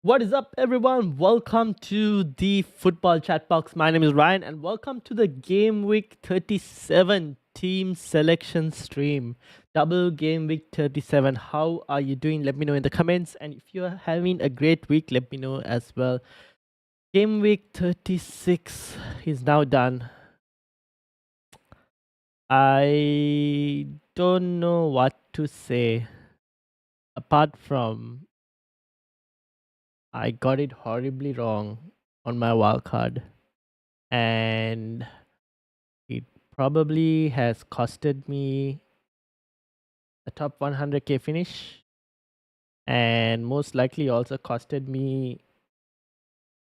What is up, everyone? Welcome to the Football Chatbox. My name is Ryan, and welcome to the Gameweek 37 team selection stream. Double Gameweek 37. How are you doing? Let me know in the comments. And if you're having a great week, let me know as well. Gameweek 36 is now done. I don't know what to say apart from I got it horribly wrong on my wildcard. And it probably has costed me a top 100k finish, and most likely also costed me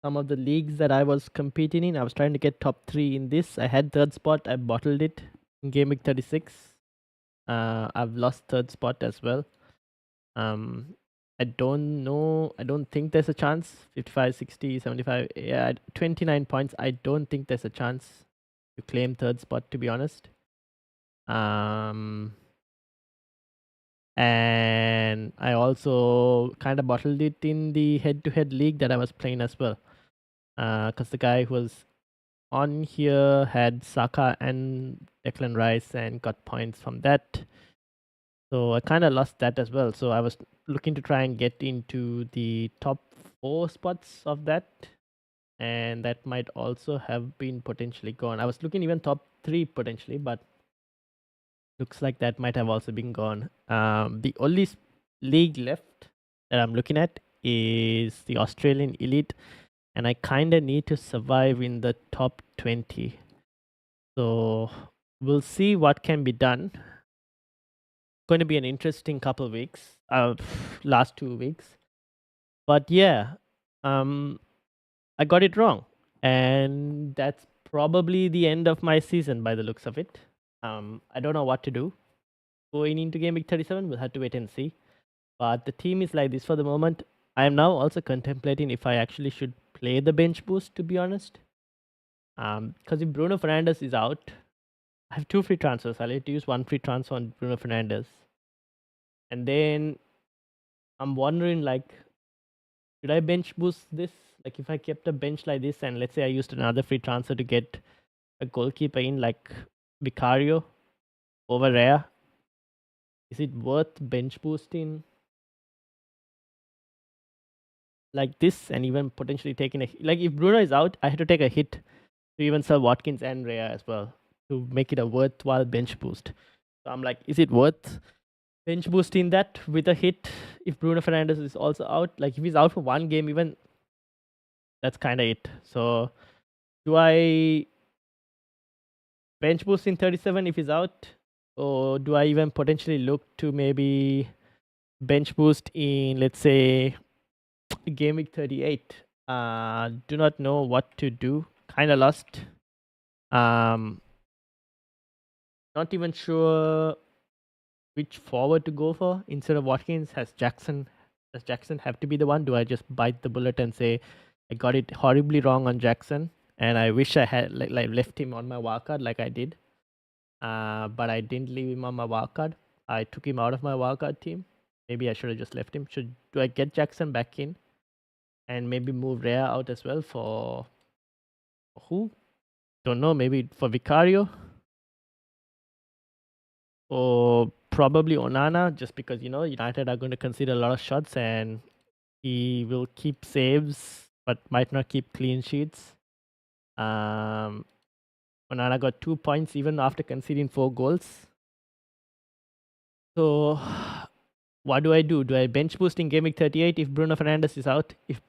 some of the leagues that I was competing in. I was trying to get top 3 in this. I had third spot. I bottled it in Game Week 36. I've lost third spot as well. I don't know. I don't think there's a chance. 55, 60, 75. Yeah, 29 points. I don't think there's a chance to claim third spot, to be honest. And I also kind of bottled it in the head-to-head league that I was playing as well. Because the guy who was on here had Saka and Declan Rice and got points from that. So I kind of lost that as well. So I was looking to try and get into the top 4 spots of that. And that might also have been potentially gone. I was looking even top 3 potentially, but looks like that might have also been gone. The only league left that I'm looking at is the Australian Elite, and I kind of need to survive in the top 20. So we'll see what can be done. Going to be an interesting couple of weeks, last 2 weeks. But yeah, I got it wrong, and that's probably the end of my season by the looks of it. I don't know what to do going into Game Week 37. We'll have to wait and see. But the team is like this for the moment. I am now also contemplating if I actually should play the bench boost, to be honest. Because if Bruno Fernandes is out, I have 2 free transfers. I'll have to use 1 free transfer on Bruno Fernandes. And then I'm wondering, like, should I bench boost this? Like, if I kept a bench like this and let's say I used another free transfer to get a goalkeeper in, like Vicario over Rare, is it worth bench boosting like this and even potentially taking a, like, if Bruno is out, I had to take a hit to even sell Watkins and Rhea as well to make it a worthwhile bench boost. So I'm like, is it worth bench boosting that with a hit if Bruno Fernandes is also out? Like, if he's out for 1 game, even that's kind of it. So do I bench boost in 37 if he's out, or do I even potentially look to maybe bench boost in, let's say, Game Week 38? Do not know what to do. Kind of lost. Not even sure which forward to go for instead of Watkins. Does Jackson have to be the one? Do I just bite the bullet and say I got it horribly wrong on Jackson, and I wish I had like left him on my wildcard like I did, but I didn't leave him on my wildcard. I took him out of my wildcard team. Maybe I should have just left him. Do I get Jackson back in, and maybe move Rhea out as well for who? Don't know. Maybe for Vicario. Or probably Onana, just because United are going to concede a lot of shots and he will keep saves but might not keep clean sheets. Onana got 2 points even after conceding 4 goals. So what do I do? Do I bench boost in Game Week 38 if Bruno Fernandes is out? If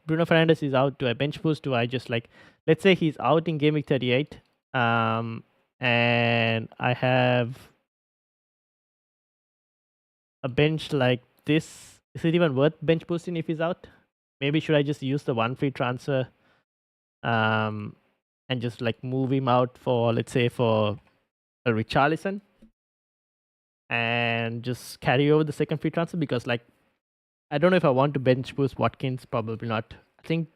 Bruno Fernandes is out, do I bench boost? Do I just, like, let's say he's out in Game Week 38, and I have a bench like this, is it even worth bench boosting if he's out? Maybe should I just use the 1 free transfer and just like move him out for, let's say, for a Richarlison and just carry over the 2nd free transfer? Because, like, I don't know if I want to bench boost Watkins. Probably not. I think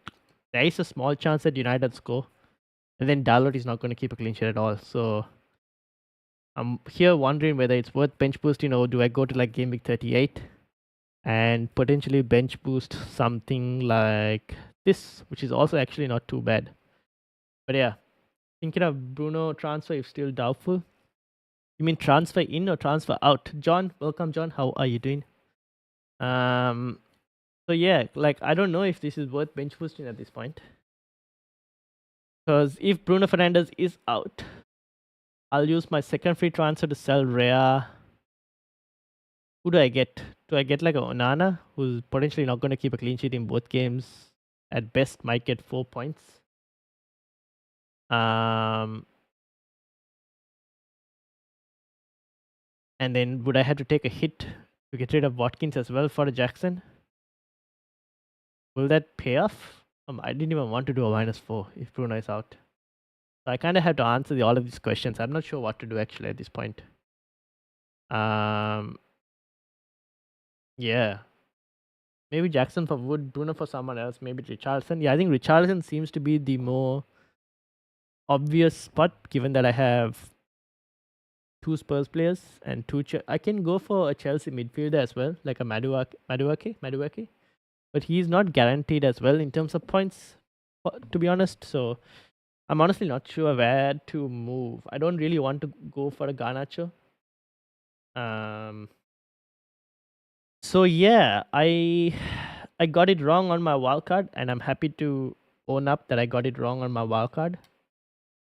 there is a small chance that United score, and then Dalot is not going to keep a clean sheet at all. So I'm here wondering whether it's worth bench boosting, or do I go to like Game Week 38 and potentially bench boost something like this, which is also actually not too bad. But yeah, thinking of Bruno transfer is still doubtful. You mean transfer in or transfer out? John, welcome, John. How are you doing? Um, so yeah, like I don't know if this is worth bench boosting at this point. Because if Bruno Fernandes is out, I'll use my second free transfer to sell Rhea. Who do I get? Do I get like a Onana, who's potentially not going to keep a clean sheet in both games? At best, might get 4 points. And then would I have to take a hit to get rid of Watkins as well for a Jackson? Will that pay off? I didn't even want to do a -4 if Bruno is out. So I kind of have to answer all of these questions. I'm not sure what to do actually at this point. Yeah. Maybe Jackson for Wood, Bruno for someone else, maybe Richarlison. Yeah, I think Richarlison seems to be the more obvious spot given that I have 2 Spurs players and 2 I can go for a Chelsea midfielder as well, like a Madueke. But he's not guaranteed as well in terms of points, to be honest. So I'm honestly not sure where to move. I don't really want to go for a Garnacho. So yeah, I got it wrong on my wildcard, and I'm happy to own up that I got it wrong on my wildcard,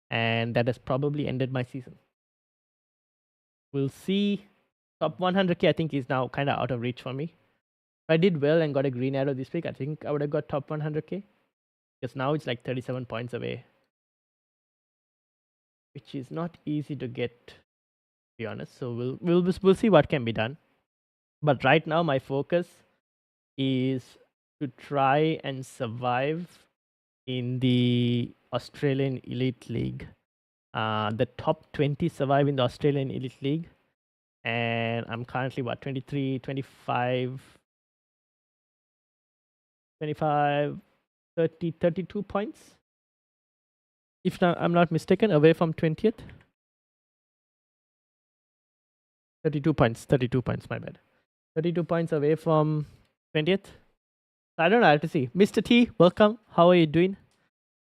and that has probably ended my season. We'll see. Top 100k I think is now kind of out of reach for me. If I did well and got a green arrow this week, I think I would have got top 100k. Because now it's like 37 points away, which is not easy to get, to be honest. So we'll see what can be done. But right now my focus is to try and survive in the Australian Elite League. The top 20 survive in the Australian Elite League. And I'm currently, 23, 25, 25, 30, 32 points. If I'm not mistaken, away from 20th. 32 points, my bad. 32 points away from 20th. I don't know, I have to see. Mr. T, welcome. How are you doing?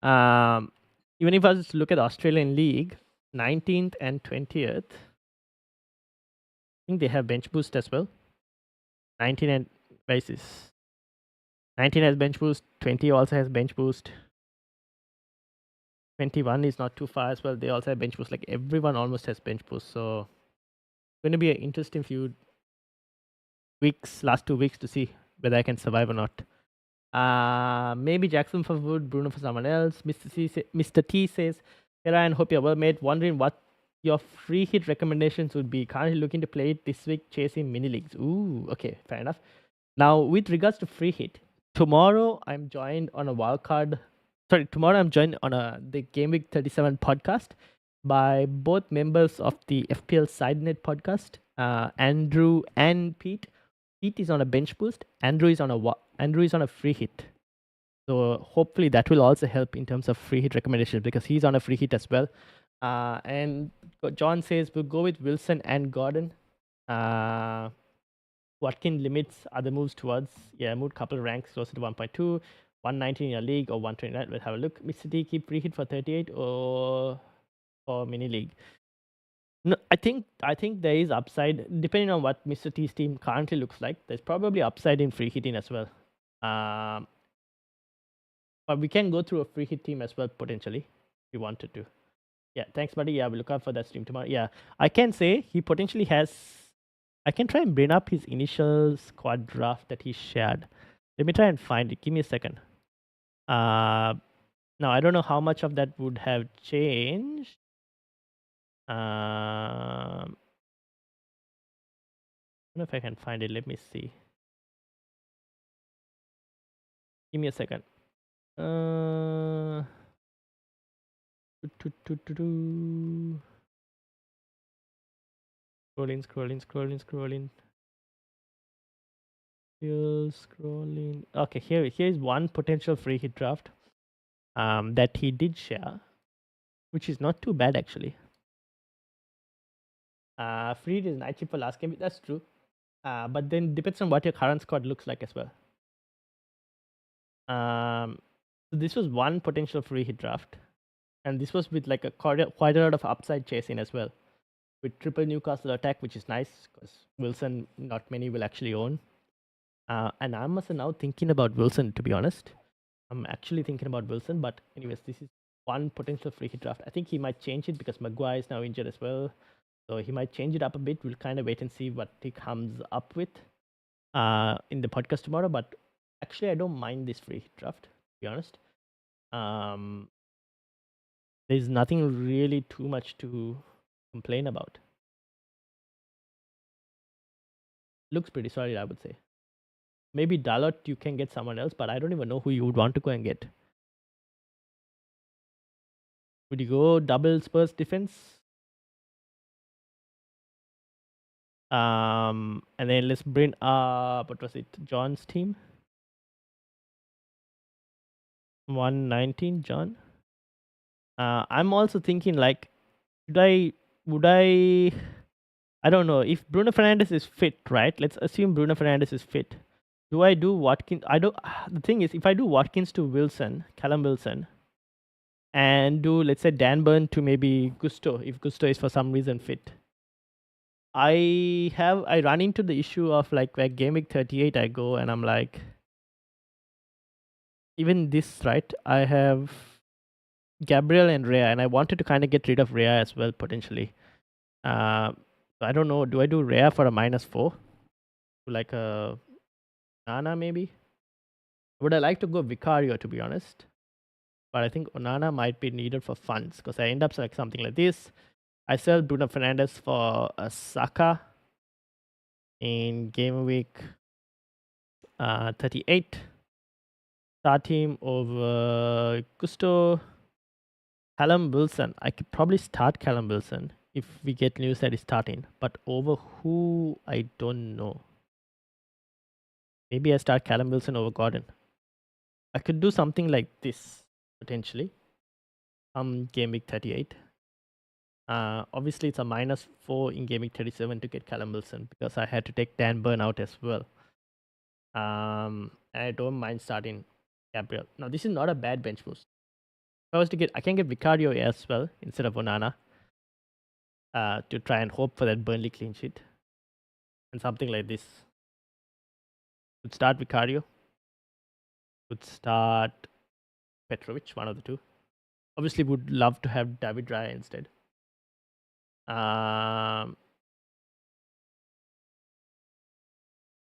Even if I just look at the Australian League, 19th and 20th, I think they have bench boost as well. 19 and basis. 19 has bench boost, 20 also has bench boost. 21 is not too far as well. They also have bench boost. Like everyone almost has bench boost. So it's going to be an interesting few weeks, last 2 weeks to see whether I can survive or not. Maybe Jackson for Wood, Bruno for someone else. Mr. T says, "Hey Ryan, hope you're well, mate. Wondering what your free hit recommendations would be. Currently looking to play it this week, chasing mini leagues." Ooh, okay, fair enough. Now, with regards to free hit, tomorrow I'm joined on a wildcard. Sorry, tomorrow I'm joined on the Gameweek 37 podcast by both members of the FPL SideNet podcast, Andrew and Pete. Pete is on a bench boost. Andrew is on a free hit. So hopefully that will also help in terms of free hit recommendations because he's on a free hit as well. And John says we'll go with Wilson and Gordon. Watkins limits other moves towards moved couple ranks closer to 1.2, 119 in your league or 129. Let's have a look. Mr. T keep free hit for 38 or mini league. No, I think there is upside depending on what Mr. T's team currently looks like. There's probably upside in free hitting as well. But we can go through a free hit team as well potentially if we wanted to. Yeah, thanks, buddy. Yeah, we'll look out for that stream tomorrow. Yeah, I can say he potentially has. I can try and bring up his initial squad draft that he shared. Let me try and find it. Give me a second. Now I don't know how much of that would have changed. I don't know if I can find it. Let me see. Give me a second. Scrolling. Still scrolling. Okay, here's one potential free hit draft that he did share, which is not too bad actually. Free hit is night shift for last game. That's true. But then depends on what your current squad looks like as well. So this was one potential free hit draft, and this was with like quite a lot of upside chasing as well, with triple Newcastle attack, which is nice because Wilson not many will actually own. And I'm also now thinking about Wilson, to be honest. I'm actually thinking about Wilson, but anyways, this is one potential free hit draft. I think he might change it because Maguire is now injured as well. So he might change it up a bit. We'll kind of wait and see what he comes up with in the podcast tomorrow. But actually, I don't mind this free hit draft, to be honest. There's nothing really too much to complain about. Looks pretty solid, I would say. Maybe Dalot, you can get someone else, but I don't even know who you would want to go and get. Would you go double Spurs defense? And then let's bring up, what was it, John's team? 119, John. I'm also thinking like, I don't know, if Bruno Fernandes is fit, right? Let's assume Bruno Fernandes is fit. Do I do Watkins? The thing is, if I do Watkins to Wilson, Callum Wilson, and do, let's say, Dan Burn to maybe Gusto, if Gusto is for some reason fit, I run into the issue of like where Gameweek 38 I go and I'm like, even this, right? I have Gabriel and Rhea, and I wanted to kind of get rid of Rhea as well potentially. I don't know. Do I do Rhea for a -4? Like a Nana maybe? Would I like to go Vicario, to be honest? But I think Onana might be needed for funds because I end up like something like this. I sell Bruno Fernandes for a Saka in game week 38. Start him over Gusto. Callum Wilson. I could probably start Callum Wilson if we get news that he's starting. But over who, I don't know. Maybe I start Callum Wilson over Gordon. I could do something like this potentially. Game week 38. Obviously, it's a -4 in game week 37 to get Callum Wilson because I had to take Dan Burn out as well. I don't mind starting Gabriel. Now, this is not a bad bench boost. If I was to get, I can get Vicario as well instead of Onana to try and hope for that Burnley clean sheet. And something like this. Would start Vicario. Would start Petrovic, one of the two. Obviously, would love to have David Raya instead.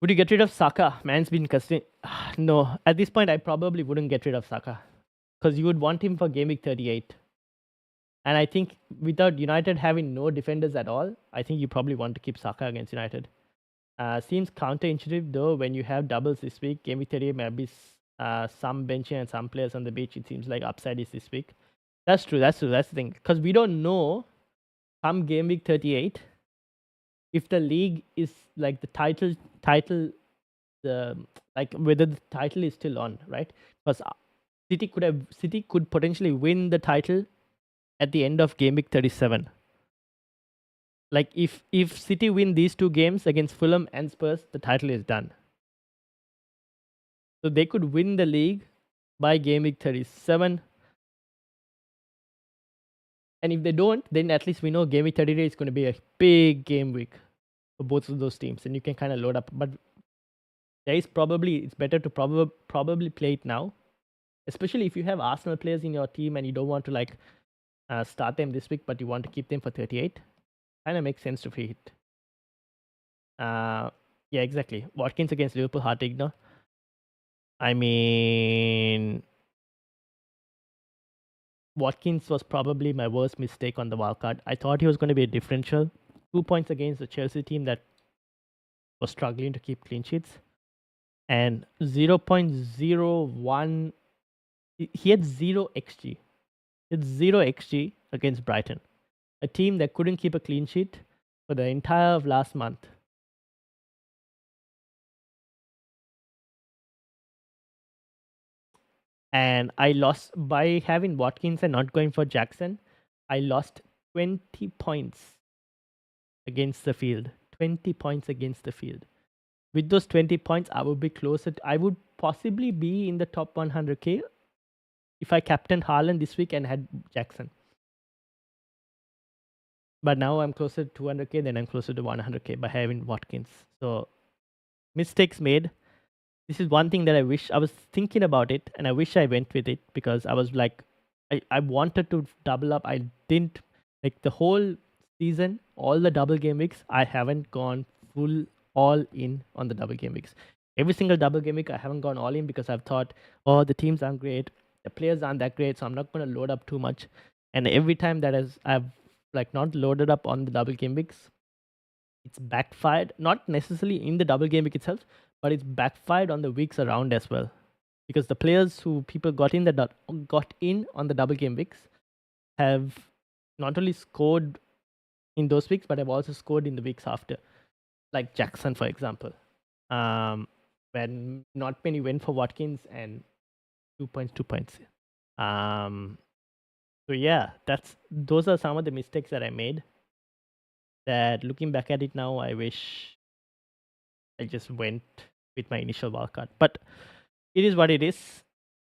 Would you get rid of Saka? Man's been costing. No, at this point, I probably wouldn't get rid of Saka because you would want him for game week 38. And I think without United having no defenders at all, I think you probably want to keep Saka against United. Seems counterintuitive though when you have doubles this week. Game week 38 might be some benching and some players on the beach. It seems like upside is this week. That's true. That's the thing. Because we don't know come game week 38 if the league is like the title like whether the title is still on, right? Because City could potentially win the title at the end of game week 37. Like if City win these two games against Fulham and Spurs, the title is done. So they could win the league by game week 37. And if they don't, then at least we know game week 38 is going to be a big game week for both of those teams, and you can kind of load up. But it's better to probably play it now, especially if you have Arsenal players in your team and you don't want to like start them this week, but you want to keep them for 38. Kind of makes sense to free hit. Yeah, exactly. Watkins against Liverpool, hard to ignore. I mean, Watkins was probably my worst mistake on the wildcard. I thought he was going to be a differential. 2 points against the Chelsea team that was struggling to keep clean sheets. And 0.01, he had 0 XG. It's 0 XG against Brighton, a team that couldn't keep a clean sheet for the entire of last month. And I lost by having Watkins and not going for Jackson. I lost 20 points against the field. 20 points against the field. with those 20 points, I would be closer. I would possibly be in the top 100k if I captained Haaland this week and had Jackson. But now I'm closer to 200k than I'm closer to 100k by having Watkins. So mistakes made. This is one thing that I wish I was thinking about it, and I wish I went with it because I was like, I wanted to double up. I didn't like the whole season, all the double game weeks. I haven't gone full all in on the double game weeks. Every single double game week, I haven't gone all in because I've thought, oh, the teams aren't great, the players aren't that great, so I'm not going to load up too much. And every time that I've like not loaded up on the double game weeks, it's backfired. Not necessarily in the double game week itself, but it's backfired on the weeks around as well, because the players who people got in on the double game weeks have not only scored in those weeks, but have also scored in the weeks after, like Jackson, for example. When not many went for Watkins and 2 points, 2 points. So yeah, those are some of the mistakes that I made. That looking back at it now, I wish I just went with my initial wildcard. But it is what it is.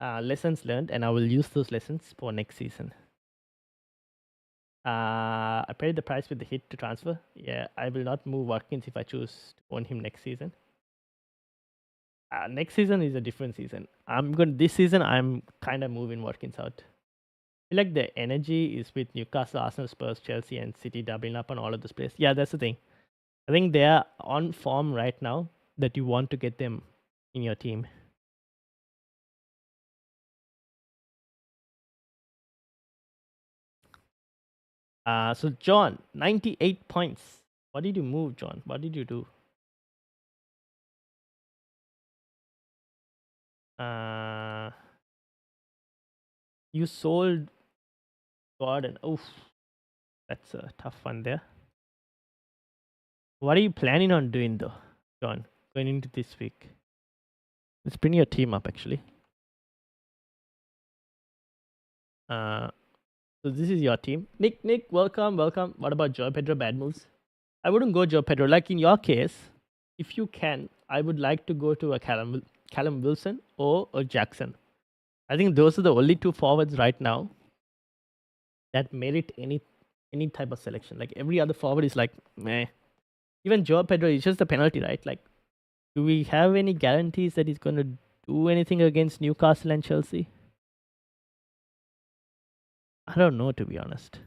Lessons learned, and I will use those lessons for next season. I paid the price with the hit to transfer. Yeah, I will not move Watkins if I choose to own him next season. Next season is a different season. This season I'm kind of moving Watkins out. I feel like the energy is with Newcastle, Arsenal, Spurs, Chelsea, and City doubling up on all of those players. Yeah, that's the thing. I think they are on form right now that you want to get them in your team. So John, 98 points. What did you move, John? What did you do? You sold Gordon. Oof, that's a tough one there. What are you planning on doing though, John, going into this week? Let's bring your team up actually. So this is your team. Nick, welcome. What about Joe Pedro bad moves? I wouldn't go Joe Pedro. Like in your case, if you can, I would like to go to a Callum Wilson or a Jackson. I think those are the only two forwards right now that merit any type of selection. Like every other forward is like meh. Even Joe Pedro is just a penalty, right? Like, do we have any guarantees that he's going to do anything against Newcastle and Chelsea? I don't know, to be honest.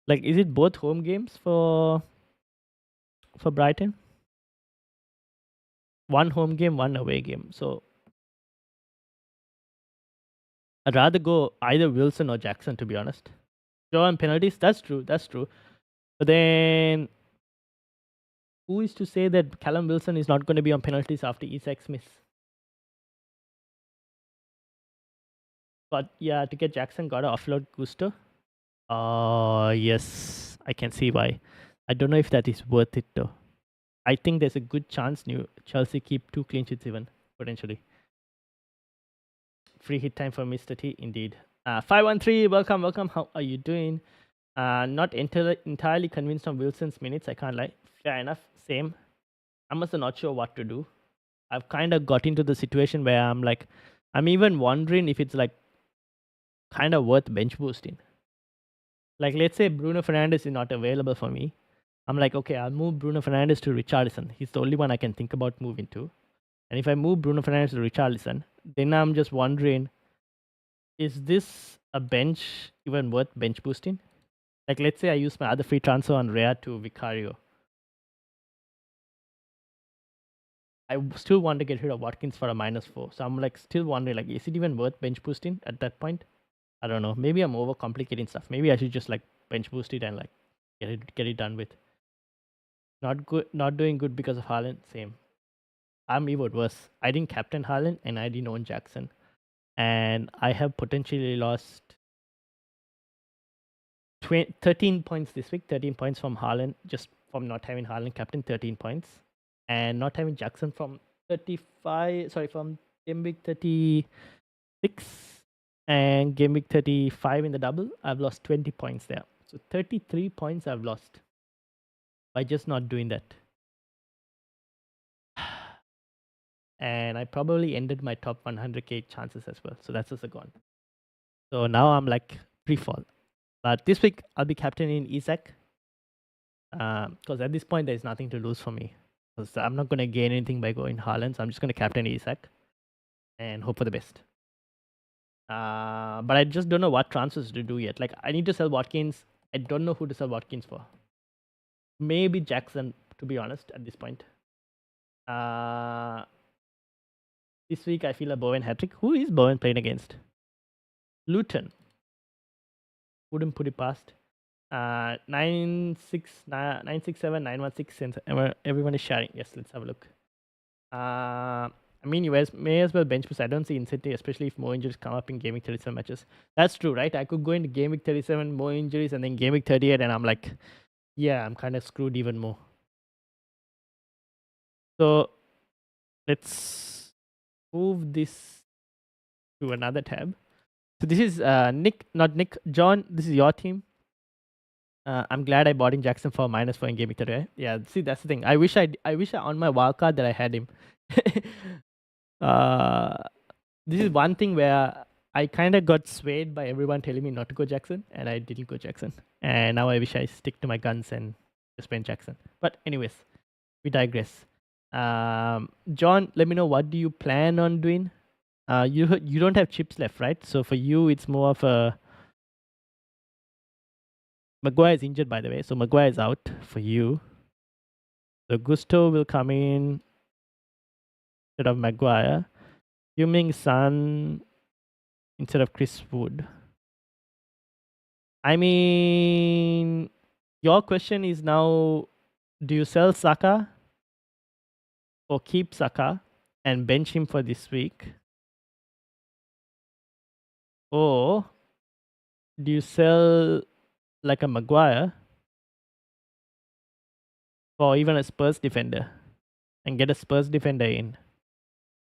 Like, is it both home games for Brighton? One home game, one away game. So I'd rather go either Wilson or Jackson, to be honest. Joe on penalties, that's true. But then, who is to say that Callum Wilson is not going to be on penalties after Isak's miss? But yeah, to get Jackson, gotta offload Gusto. Yes, I can see why. I don't know if that is worth it though. I think there's a good chance Chelsea keep 2 clean sheets even, potentially. Free hit time for Mr. T, indeed. 513, welcome. How are you doing? Not entirely convinced on Wilson's minutes, I can't lie. Fair enough, same. I'm also not sure what to do. I've kind of got into the situation where I'm even wondering if it's like kind of worth bench boosting. Like, let's say Bruno Fernandes is not available for me. I'm like, okay, I'll move Bruno Fernandes to Richarlison. He's the only one I can think about moving to. And if I move Bruno Fernandes to Richarlison, then I'm just wondering, is this a bench even worth bench boosting? Like, let's say I use my other free transfer on Rea to Vicario. I still want to get rid of Watkins for a -4. So I'm like still wondering, like, is it even worth bench boosting at that point? I don't know. Maybe I'm overcomplicating stuff. Maybe I should just like bench boost it and like get it done with. Not doing good because of Haaland. Same. I'm even worse. I didn't captain Haaland and I didn't own Jackson. And I have potentially lost 13 points this week. 13 points from Haaland, just from not having Haaland captain, 13 points. And not having Jackson from from game week 36 and game week 35 in the double. I've lost 20 points there. So 33 points I've lost by just not doing that. and I probably ended my top 100k chances as well. So that's also gone. So now I'm like pre-fall. But this week I'll be captaining Isaac because at this point there's nothing to lose for me. Because I'm not going to gain anything by going Haaland, so I'm just going to captain Isaac and hope for the best. But I just don't know what transfers to do yet. Like I need to sell Watkins. I don't know who to sell Watkins for. Maybe Jackson, to be honest, at this point. This week I feel a Bowen hat-trick. Who is Bowen playing against? Luton. Wouldn't put it past. 967 916 since everyone is sharing. Yes, let's have a look. I mean, you guys may as well bench boost. I don't see incentive, especially if more injuries come up in Gameweek 37 matches. That's true, right? I could go into Gameweek 37, more injuries, and then Gameweek 38, and I'm like, yeah, I'm kind of screwed even more. So let's move this to another tab. So this is John. This is your team. I'm glad I bought in Jackson for -4 in Gameweek 38. Yeah, see, that's the thing. I wish I on my wildcard that I had him. This is one thing where I kind of got swayed by everyone telling me not to go Jackson, and I didn't go Jackson. And now I wish I stick to my guns and just went Jackson. But anyways, we digress. John, let me know, what do you plan on doing? You don't have chips left, right? So for you, it's more of a... Maguire is injured, by the way. So Maguire is out for you. So Gusto will come in instead of Maguire. Heung-min Son instead of Chris Wood. I mean, your question is now, do you sell Saka or keep Saka and bench him for this week? Or do you sell like a Maguire for even a Spurs defender and get a Spurs defender in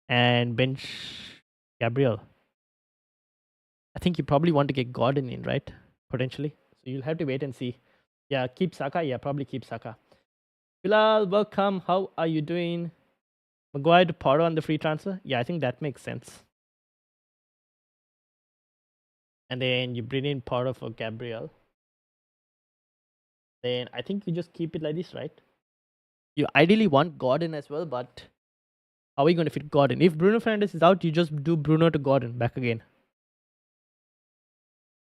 and bench Gabriel? I think you probably want to get Gordon in, right? Potentially. So you'll have to wait and see. Yeah, keep Saka. Yeah, probably keep Saka. Bilal, welcome. How are you doing? Maguire to Porro on the free transfer? Yeah, I think that makes sense. And then you bring in Porro for Gabriel. Then I think you just keep it like this, right? You ideally want Gordon as well, but how are you going to fit Gordon? If Bruno Fernandes is out, you just do Bruno to Gordon back again.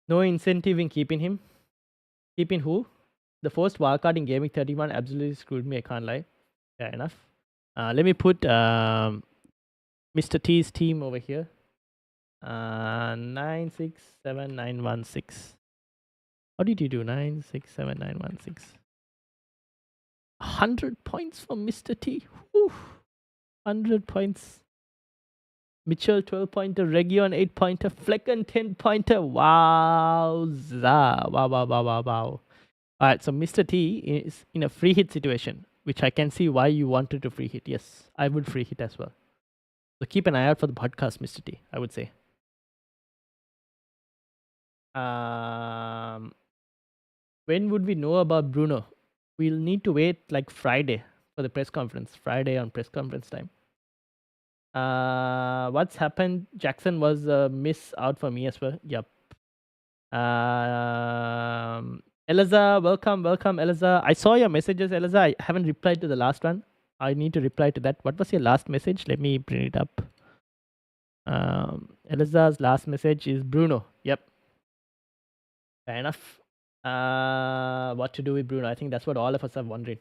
No incentive in keeping him. Keeping who? The first wildcard in Gameweek 31 absolutely screwed me, I can't lie. Fair enough. Let me put Mr. T's team over here. 967916. How did you do? 967916. 100 points for Mr. T. Whew. 100 points. Mitchell 12-pointer, Region 8-pointer, Flecken 10-pointer. Wowza. Wow. Alright, so Mr. T is in a free hit situation, which I can see why you wanted to free hit. Yes, I would free hit as well. So keep an eye out for the podcast, Mr. T, I would say. When would we know about Bruno? We'll need to wait like Friday for the press conference. Friday on press conference time. What's happened? Jackson was a miss out for me as well. Yep. Eliza, welcome, Eliza. I saw your messages, Eliza. I haven't replied to the last one. I need to reply to that. What was your last message? Let me bring it up. Eliza's last message is Bruno. Yep. Fair enough. What to do with Bruno? I think that's what all of us are wondering.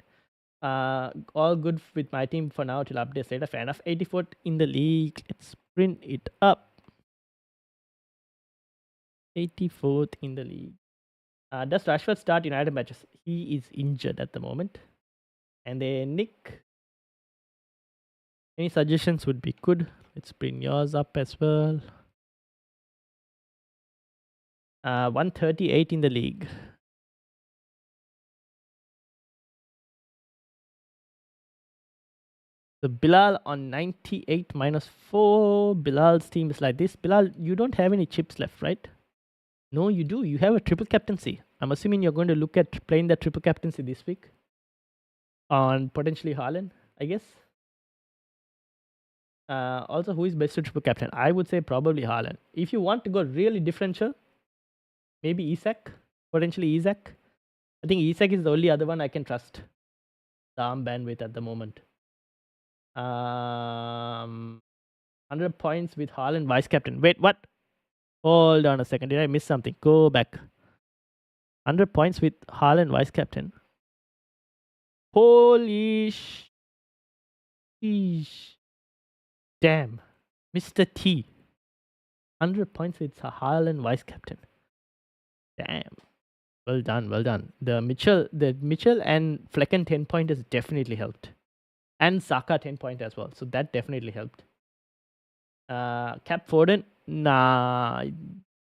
All good with my team for now till updates later. Fair enough. 84th in the league. Let's print it up. 84th in the league. Does Rashford start United matches? He is injured at the moment. And then Nick. Any suggestions would be good. Let's bring yours up as well. 138 in the league. So Bilal on 98 -4. Bilal's team is like this. Bilal, you don't have any chips left, right? No, you do. You have a triple captaincy. I'm assuming you're going to look at playing that triple captaincy this week on potentially Haaland, I guess. Also, who is best to triple captain? I would say probably Haaland. If you want to go really differential, maybe Isak, potentially Isak. I think Isak is the only other one I can trust the armband with at the moment. 100 points with Haaland vice captain. Wait, what? Hold on a second. Did I miss something? Go back. 100 points with Haaland vice captain. Holy sheesh. Damn. Mr. T. 100 points with Haaland vice captain. Damn. Well done, well done. The Mitchell and Flecken 10 point has definitely helped. And Saka 10 point as well. So that definitely helped. Cap Foden, nah, I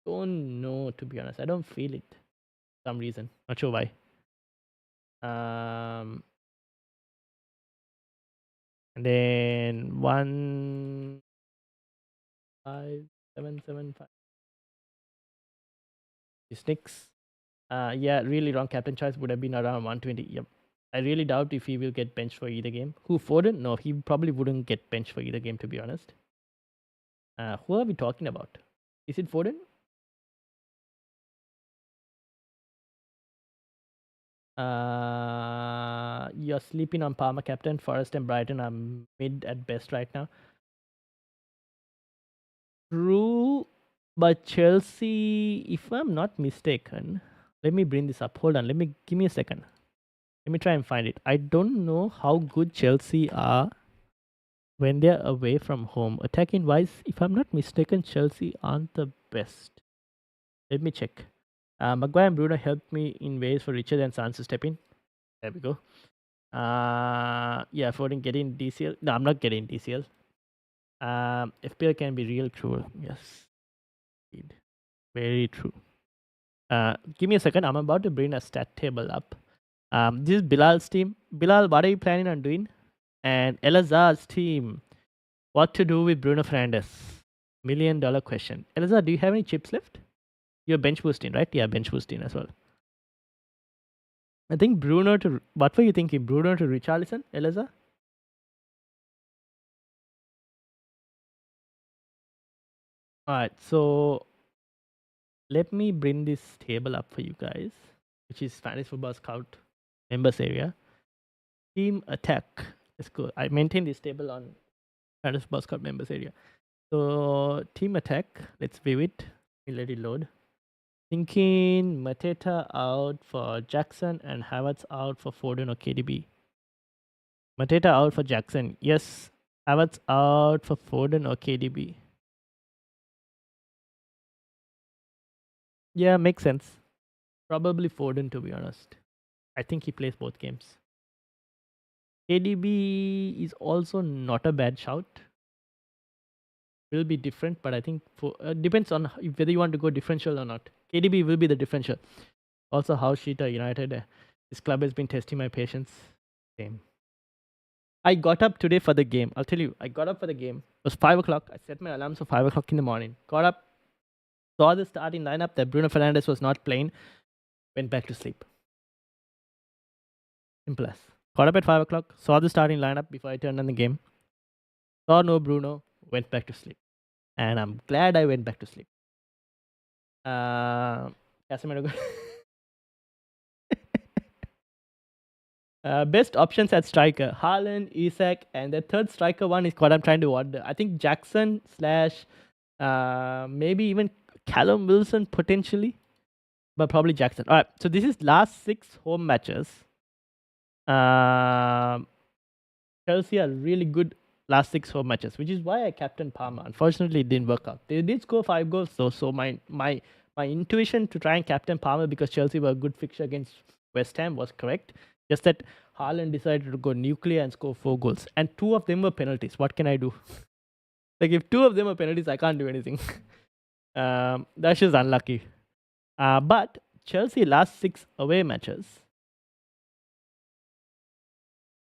don't know, to be honest. I don't feel it for some reason. Not sure why. And then 15775. Sticks. Yeah, really wrong captain choice would have been around 120. Yep. I really doubt if he will get benched for either game. Who, Foden? No, he probably wouldn't get benched for either game, to be honest. Who are we talking about? Is it Foden? You're sleeping on Parma captain. Forest and Brighton are mid at best right now. True, but Chelsea, if I'm not mistaken, let me bring this up. Hold on, give me a second. Let me try and find it. I don't know how good Chelsea are when they're away from home. Attacking wise, if I'm not mistaken, Chelsea aren't the best. Let me check. Maguire and Bruno helped me in ways for Richard and Sanz to step in. There we go. Yeah, Foden getting DCL. No, I'm not getting DCL. FPL can be real cruel. Yes, indeed. Very true. Give me a second. I'm about to bring a stat table up. This is Bilal's team. Bilal, what are you planning on doing? And Elazar's team. What to do with Bruno Fernandes? $1 million question. Elazar, do you have any chips left? You're bench boosting, right? Yeah, bench boosting as well. I think Bruno to. What were you thinking? Bruno to Richarlison, Elazar? Alright, so let me bring this table up for you guys, which is Fantasy Football Scout members area. Team attack. Let's go. I maintain this table on Fantasy Football Scout members area. So team attack. Let's view it. Let it load. Thinking Mateta out for Jackson and Havertz out for Foden or KDB. Mateta out for Jackson. Yes. Havertz out for Foden or KDB. Yeah, makes sense. Probably Foden, to be honest. I think he plays both games. KDB is also not a bad shout. Will be different, but I think depends on whether you want to go differential or not. KDB will be the differential. Also, how Sheeta United, this club has been testing my patience. Same. I got up today for the game. I'll tell you, I got up for the game. It was 5 o'clock. I set my alarms for 5 o'clock in the morning. Got up, saw the starting lineup that Bruno Fernandes was not playing, went back to sleep. Simple as. Got up at 5 o'clock, saw the starting lineup before I turned on the game. Saw no Bruno, went back to sleep. And I'm glad I went back to sleep. Casemiro. Best options at striker: Haaland, Isak, and the third striker one is what I'm trying to order. I think Jackson slash maybe even Callum Wilson potentially, but probably Jackson. All right, so this is last 6 home matches. Chelsea are really good last 6 home matches, which is why I captained Parma. Unfortunately, it didn't work out. They did score 5 goals though, so my intuition to try and captain Parma because Chelsea were a good fixture against West Ham was correct. Just that Haaland decided to go nuclear and score 4 goals, and 2 of them were penalties. What can I do? Like if 2 of them are penalties, I can't do anything. That's just unlucky. But Chelsea last 6 away matches.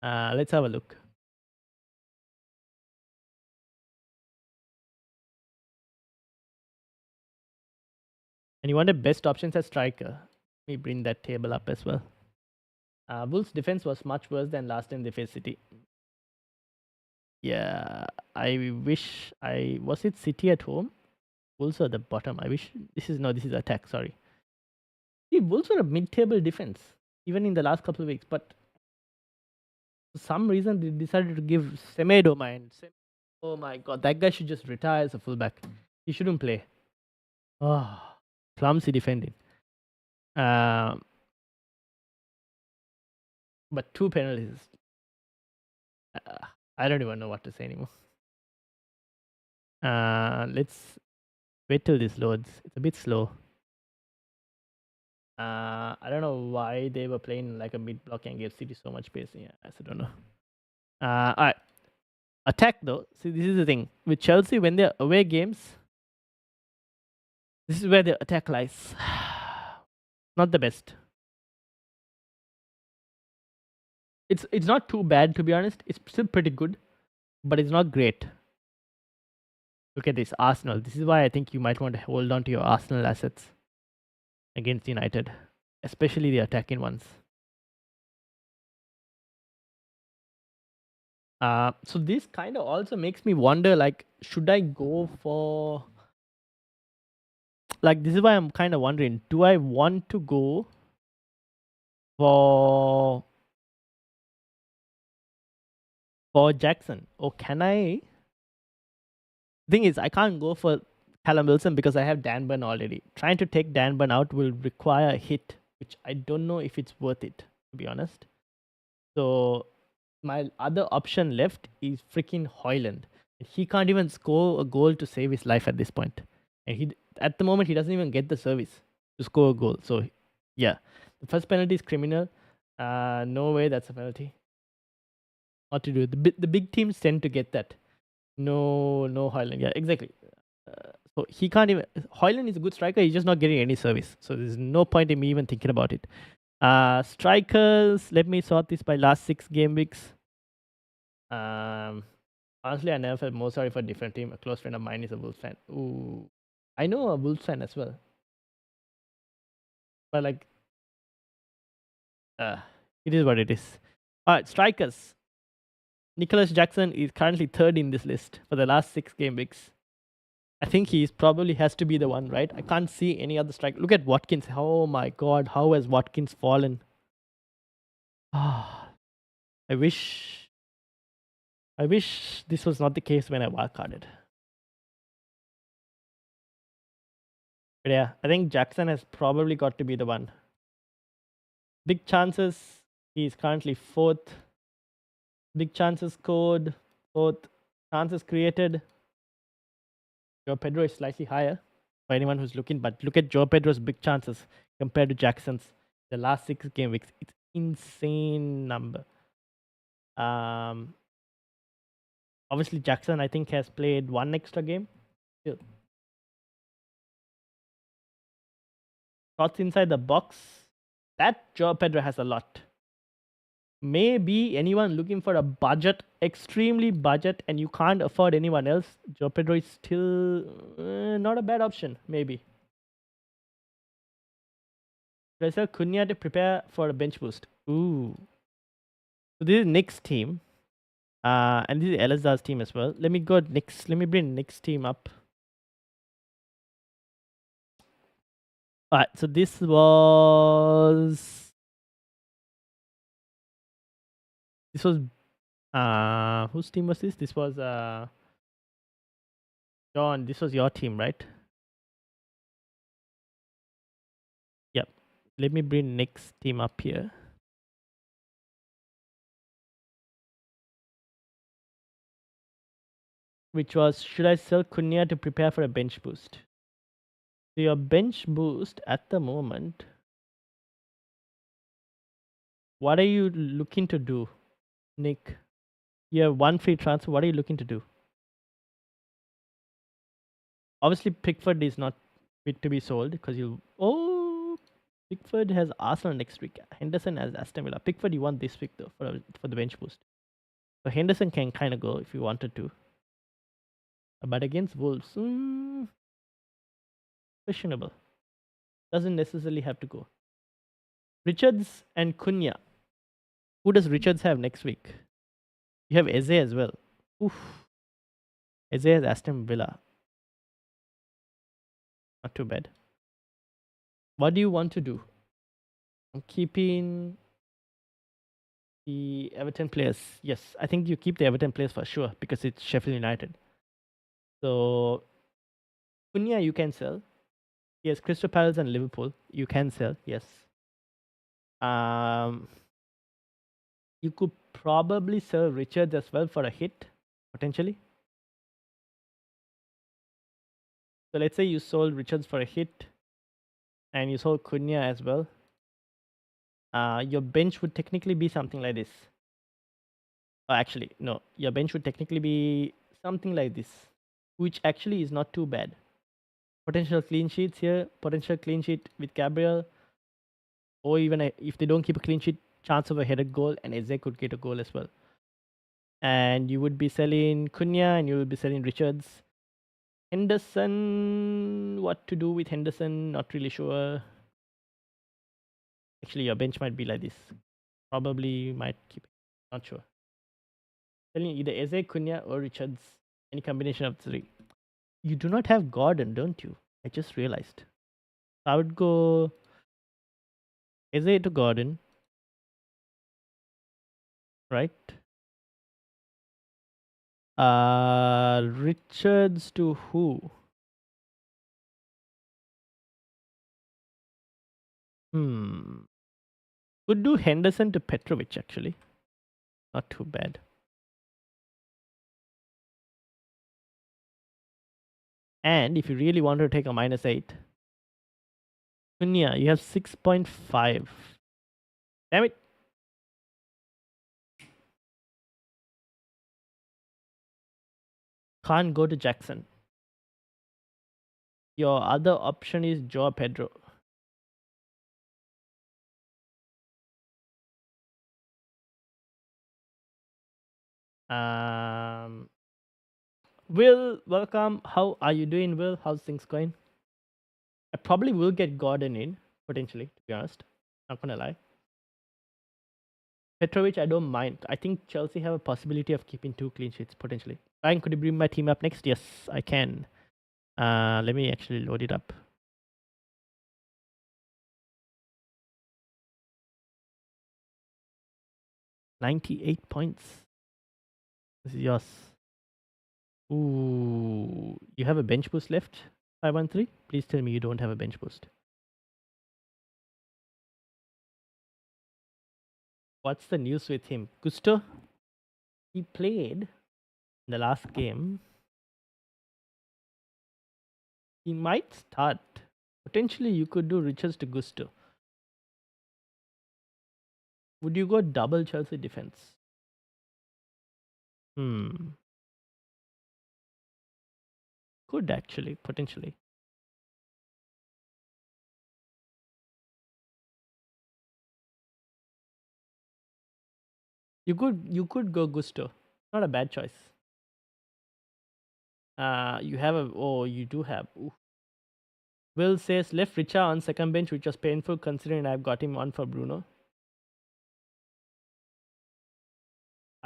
Let's have a look. And you want the best options as striker. Let me bring that table up as well. Wolves' defense was much worse than last time they faced City. Yeah, I wish I was it City at home. Wolves are at the bottom. I wish this is attack. Sorry, see, Wolves are a mid-table defense even in the last couple of weeks, but for some reason they decided to give Semedo mine. Oh my god, that guy should just retire as a fullback. He shouldn't play. Oh, clumsy defending. Um, but 2 penalties. Uh, I don't even know what to say anymore. Let's wait till this loads. It's a bit slow. I don't know why they were playing like a mid block and gave City so much space. Yeah, I still don't know. Alright. Attack though. See, this is the thing. With Chelsea, when they're away games, this is where the attack lies. Not the best. It's not too bad, to be honest. It's still pretty good, but it's not great. Look at this, Arsenal. This is why I think you might want to hold on to your Arsenal assets against United, especially the attacking ones. So this kind of also makes me wonder, like, should I go for, like, this is why I'm kind of wondering, do I want to go for Jackson, or can I? Thing is, I can't go for Callum Wilson because I have Dan Burn already. Trying to take Dan Burn out will require a hit, which I don't know if it's worth it, to be honest. So my other option left is freaking Hoyland. He can't even score a goal to save his life at this point. And he, at the moment, he doesn't even get the service to score a goal. So yeah, the first penalty is criminal. No way that's a penalty. What to do? The big teams tend to get that. No Hoyland. Yeah, exactly. So he can't even. Hoyland is a good striker. He's just not getting any service. So there's no point in me even thinking about it. Strikers. Let me sort this by last 6 game weeks. Honestly, I never felt more sorry for a different team. A close friend of mine is a Wolves fan. Ooh, I know a Wolves fan as well. But like, it is what it is. All right, strikers. Nicholas Jackson is currently 3rd in this list for the last 6 game weeks. I think he probably has to be the one, right? I can't see any other strike. Look at Watkins. Oh my god, how has Watkins fallen? Ah, I wish this was not the case when I wildcarded. But yeah, I think Jackson has probably got to be the one. Big chances. He's currently 4th. Big chances scored. 4th. Chances created. Joe Pedro is slightly higher for anyone who's looking, but look at Joe Pedro's big chances compared to Jackson's. The last 6 game weeks, it's insane number. Obviously Jackson, I think, has played 1 extra game. Still. Shots inside the box. That Joe Pedro has a lot. Maybe anyone looking for a budget, extremely budget, and you can't afford anyone else, Joe Pedro is still not a bad option, maybe. Should I sell Cunha to prepare for a bench boost? Ooh. So this is Nick's team. And this is Elazar's team as well. Let me go Nick's. Let me bring Nick's team up. Alright, so this was whose team was this? This was John, this was your team, right? Yep. Let me bring Nick's team up here. Which was, should I sell Cunha to prepare for a bench boost? So your bench boost at the moment, what are you looking to do, Nick? You have 1 free transfer. What are you looking to do? Obviously, Pickford is not fit to be sold because you. Oh, Pickford has Arsenal next week. Henderson has Aston Villa. Pickford you want this week though for the bench boost. So Henderson can kind of go if you wanted to. But against Wolves, questionable. Doesn't necessarily have to go. Richards and Cunha. Who does Richards have next week? You have Eze as well. Oof. Isaiah's Aston Villa. Not too bad. What do you want to do? I'm keeping the Everton players. Yes, I think you keep the Everton players for sure because it's Sheffield United. So Cunha you can sell. Yes, Crystal Palace and Liverpool you can sell. Yes. Um, you could probably sell Richards as well for a hit potentially. So let's say you sold Richards for a hit, and you sold Cunha as well. Your bench would technically be something like this. Actually, no, your bench would technically be something like this, which actually is not too bad. Potential clean sheets here, potential clean sheet with Gabriel, or even if they don't keep a clean sheet, chance of a headed goal, and Eze could get a goal as well. And you would be selling Cunha, and you will be selling Richards. Henderson, what to do with Henderson? Not really sure. Actually, your bench might be like this. Probably might keep it. Not sure. Selling either Eze, Cunha, or Richards. Any combination of three. You do not have Gordon, don't you? I just realized. I would go Eze to Gordon, right? Richards to who? Hmm. Could do Henderson to Petrovic actually. Not too bad. And if you really want to take a -8, Cunha, you have 6.5. Damn it. Can't go to Jackson. Your other option is Joao Pedro. Um, Will, welcome. How are you doing, Will? How's things going? I probably will get Gordon in, potentially, to be honest. Not gonna lie. Petrovic, I don't mind. I think Chelsea have a possibility of keeping 2 clean sheets, potentially. Ryan, could you bring my team up next? Yes, I can. Let me actually load it up. 98 points. This is yours. Ooh, you have a bench boost left? 513? Please tell me you don't have a bench boost. What's the news with him? Gusto? He played in the last game. He might start. Potentially, you could do Richards to Gusto. Would you go double Chelsea defense? Could actually, potentially. You could go Gusto. Not a bad choice. You have a you do have. Ooh. Will says left Richa on second bench, which was painful considering I've got him on for Bruno.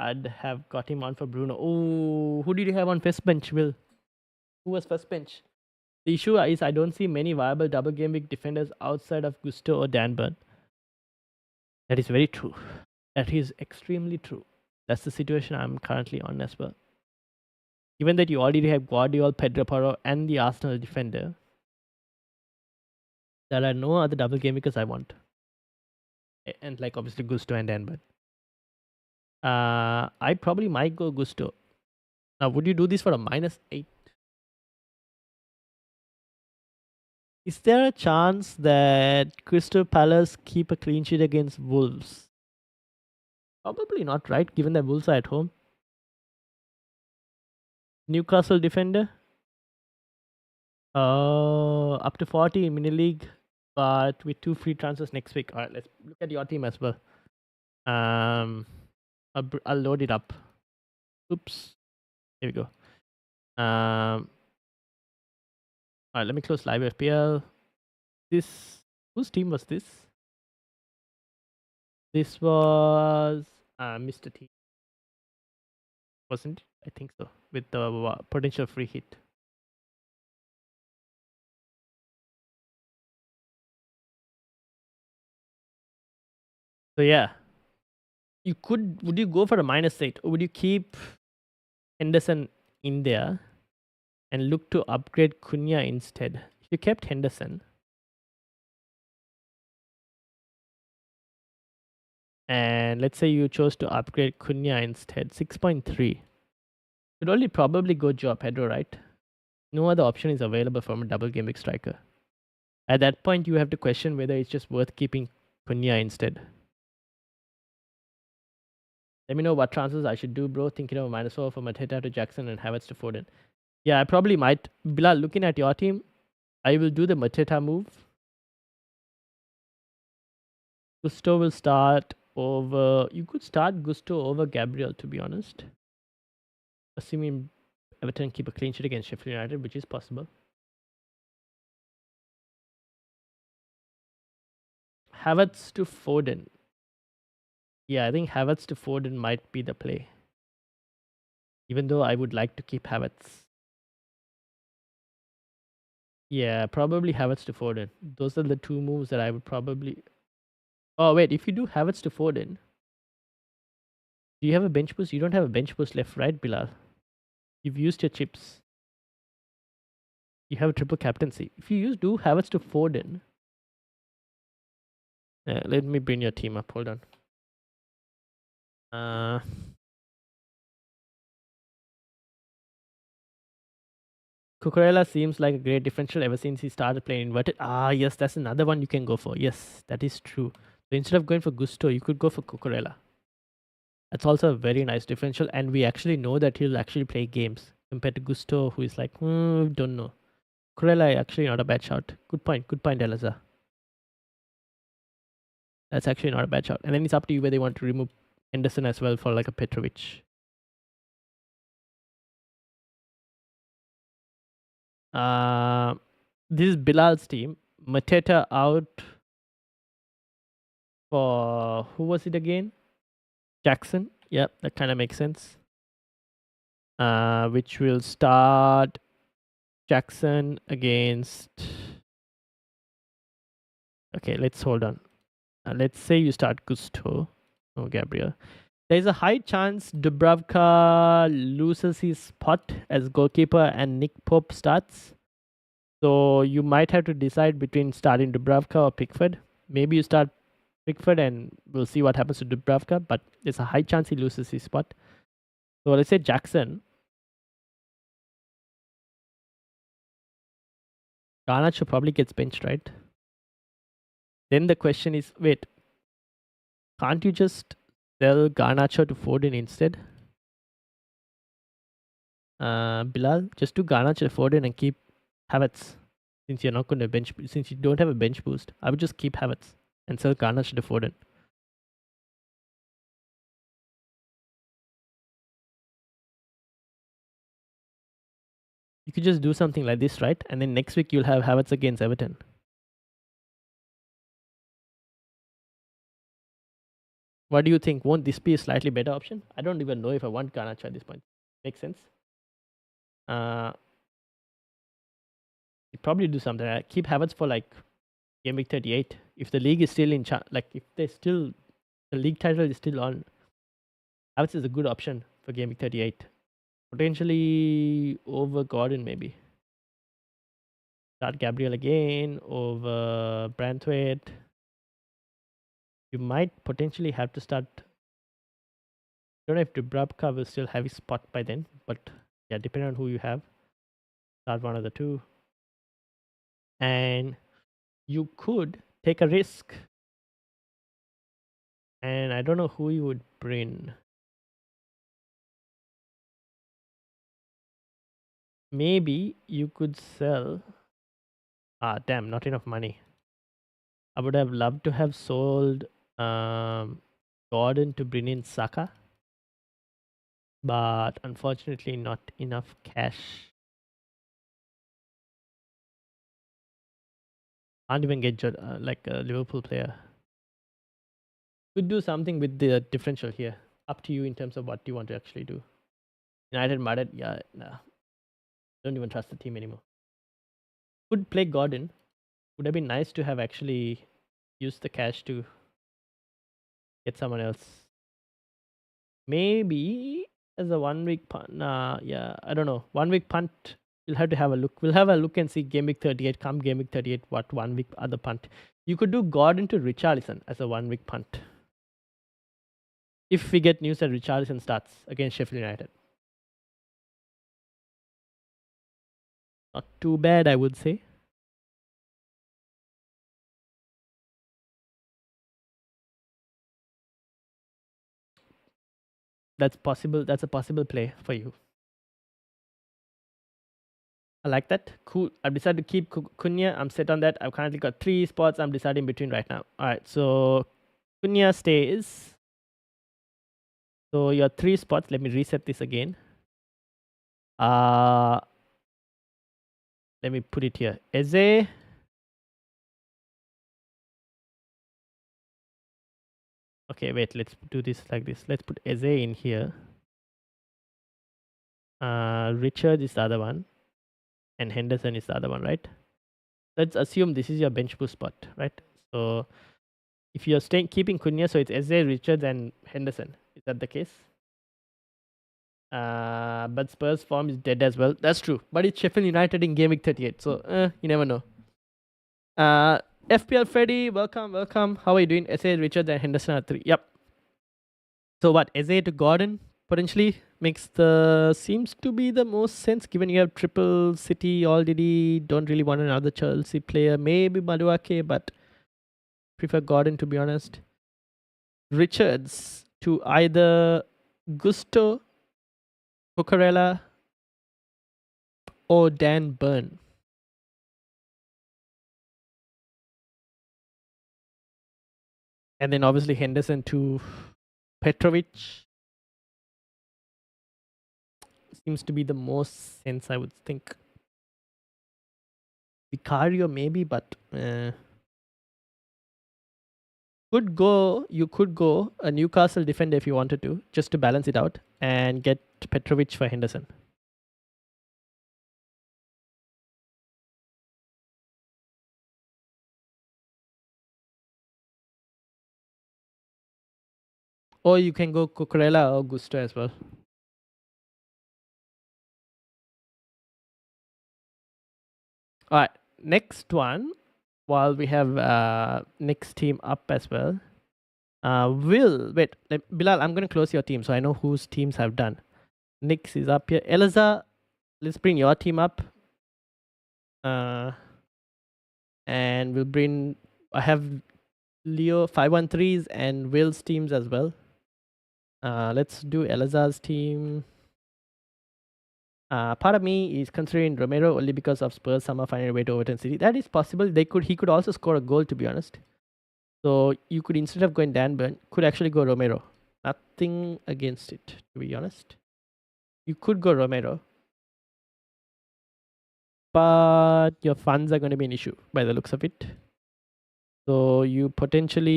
I'd have got him on for Bruno. Oh, who did you have on first bench, Will? Who was first bench? The issue is I don't see many viable double game week defenders outside of Gusto or Danburn. That is very true. That is extremely true. That's the situation I'm currently on as well. Given that you already have Guardiola, Pedro Porro, and the Arsenal defender, there are no other double game weekers I want. And like obviously Gusto and Danburn. I probably might go Gusto. Now, would you do this for a -8? Is there a chance that Crystal Palace keep a clean sheet against Wolves? Probably not, right? Given that Wolves are at home. Newcastle defender. Up to 40 in mini league, but with 2 free transfers next week. All right, let's look at your team as well. I'll load it up. Oops. Here we go. All right, let me close live FPL. Whose team was this? This was Mr. T. Wasn't it? I think so, with the potential free hit. So yeah, would you go for a -8 or would you keep Henderson in there and look to upgrade Cunha instead? If you kept Henderson and let's say you chose to upgrade Cunha instead, 6.3, you'd only probably go Joao Pedro, right? No other option is available from a double Gameweek striker. At that point, you have to question whether it's just worth keeping Cunha instead. Let me know what transfers I should do, bro. Thinking of -4 from Mateta to Jackson and Havertz to Foden. Yeah, I probably might. Bilal, looking at your team, I will do the Mateta move. Gusto will start over. You could start Gusto over Gabriel, to be honest. Assuming Everton keep a clean sheet against Sheffield United, which is possible. Havertz to Foden. Yeah, I think Havertz to Foden might be the play. Even though I would like to keep Havertz. Yeah, probably Havertz to Foden. Those are the two moves that I would probably. Oh wait, if you do Havertz to Foden, do you have a bench boost? You don't have a bench boost left, right, Bilal? You've used your chips. You have a triple captaincy. If you do Havertz to Foden, let me bring your team up. Hold on. Cucurella seems like a great differential ever since he started playing inverted. Ah, yes, that's another one you can go for. Yes, that is true. So instead of going for Gusto, you could go for Cucurella. That's also a very nice differential, and we actually know that he'll actually play games compared to Gusto, who is like, don't know. Cucurella actually not a bad shout. Good point, Eliza. That's actually not a bad shout. And then it's up to you whether they want to remove Henderson as well for like a Petrovic. This is Bilal's team. Mateta out for who was it again? Jackson. Yep, that kind of makes sense. Which will start Jackson against. Okay, let's hold on. Let's say you start Gusto. Oh, Gabriel. There's a high chance Dubravka loses his spot as goalkeeper and Nick Pope starts. So you might have to decide between starting Dubravka or Pickford. Maybe you start Pickford and we'll see what happens to Dubravka, but there's a high chance he loses his spot. So let's say Jackson. Garnacho probably gets benched, right? Then the question is, wait, can't you just sell Garnacho to Foden instead? Bilal, just do Garnacho to Foden and keep Havertz. Since you're not going to bench, since you don't have a bench boost, I would just keep Havertz and sell Garnacho to Foden. You could just do something like this, right? And then next week you'll have Havertz against Everton. What do you think? Won't this be a slightly better option? I don't even know if I want Garnacho at this point. Makes sense. You probably do something. Keep Havertz for like game week 38. If the league is still in like if there's still the league title is still on, Havertz is a good option for game week 38. Potentially over Gordon maybe. Start Gabriel again over Branthwaite. You might potentially have to start. Don't know if Dubravka will still have his spot by then, but yeah, depending on who you have, start one of the two. And you could take a risk. And I don't know who you would bring. Maybe you could sell. Ah, damn, not enough money. I would have loved to have sold Gordon to bring in Saka, but unfortunately, not enough cash. Can't even get like a Liverpool player. Could do something with the differential here. Up to you in terms of what you want to actually do. United mudded. Yeah, nah. Don't even trust the team anymore. Could play Gordon. Would have been nice to have actually used the cash to get someone else. Maybe as a 1 week punt. Nah, yeah, I don't know. 1 week punt. You'll have to have a look. We'll have a look and see Gameweek 38. Come Gameweek 38, what 1 week other punt. You could do Gordon to Richarlison as a 1 week punt. If we get news that Richarlison starts against Sheffield United. Not too bad, I would say. That's possible. That's a possible play for you. I like that. Cool. I've decided to keep Cunha. I'm set on that. I've currently got 3 spots. I'm deciding between right now. All right. So Cunha stays. So your 3 spots. Let me reset this again. Let me put it here. Eze. Okay, wait. Let's do this like this. Let's put Eze in here. Richard is the other one. And Henderson is the other one, right? Let's assume this is your bench boost spot, right? So if you're keeping Cunha, so it's Eze, Richards, and Henderson. Is that the case? But Spurs form is dead as well. That's true. But it's Sheffield United in Game Week 38. So you never know. FPL Freddy, welcome. How are you doing? Eze, Richards, and Henderson are 3. Yep. So what? Eze to Gordon potentially seems to be the most sense, given you have triple City already. Don't really want another Chelsea player. Maybe Maduake, but prefer Gordon, to be honest. Richards to either Gusto, Cucurella, or Dan Burn. And then obviously Henderson to Petrovic. Seems to be the most sense, I would think. Vicario maybe, but you could go a Newcastle defender if you wanted to, just to balance it out, and get Petrovic for Henderson. Or you can go Cucurella or Gusto as well. Alright, next one, while we have next team up as well. Bilal, I'm going to close your team so I know whose teams have done. Nix is up here. Eliza, let's bring your team up. And we'll bring, I have Leo 513s and Will's teams as well. Let's do Eliza's team. Part of me is considering Romero only because of Spurs somehow finding a way to overturn City. That is possible. He could also score a goal, to be honest. So you could, instead of going Dan Burn, could actually go Romero. Nothing against it, to be honest. You could go Romero. But your funds are going to be an issue by the looks of it. So you potentially...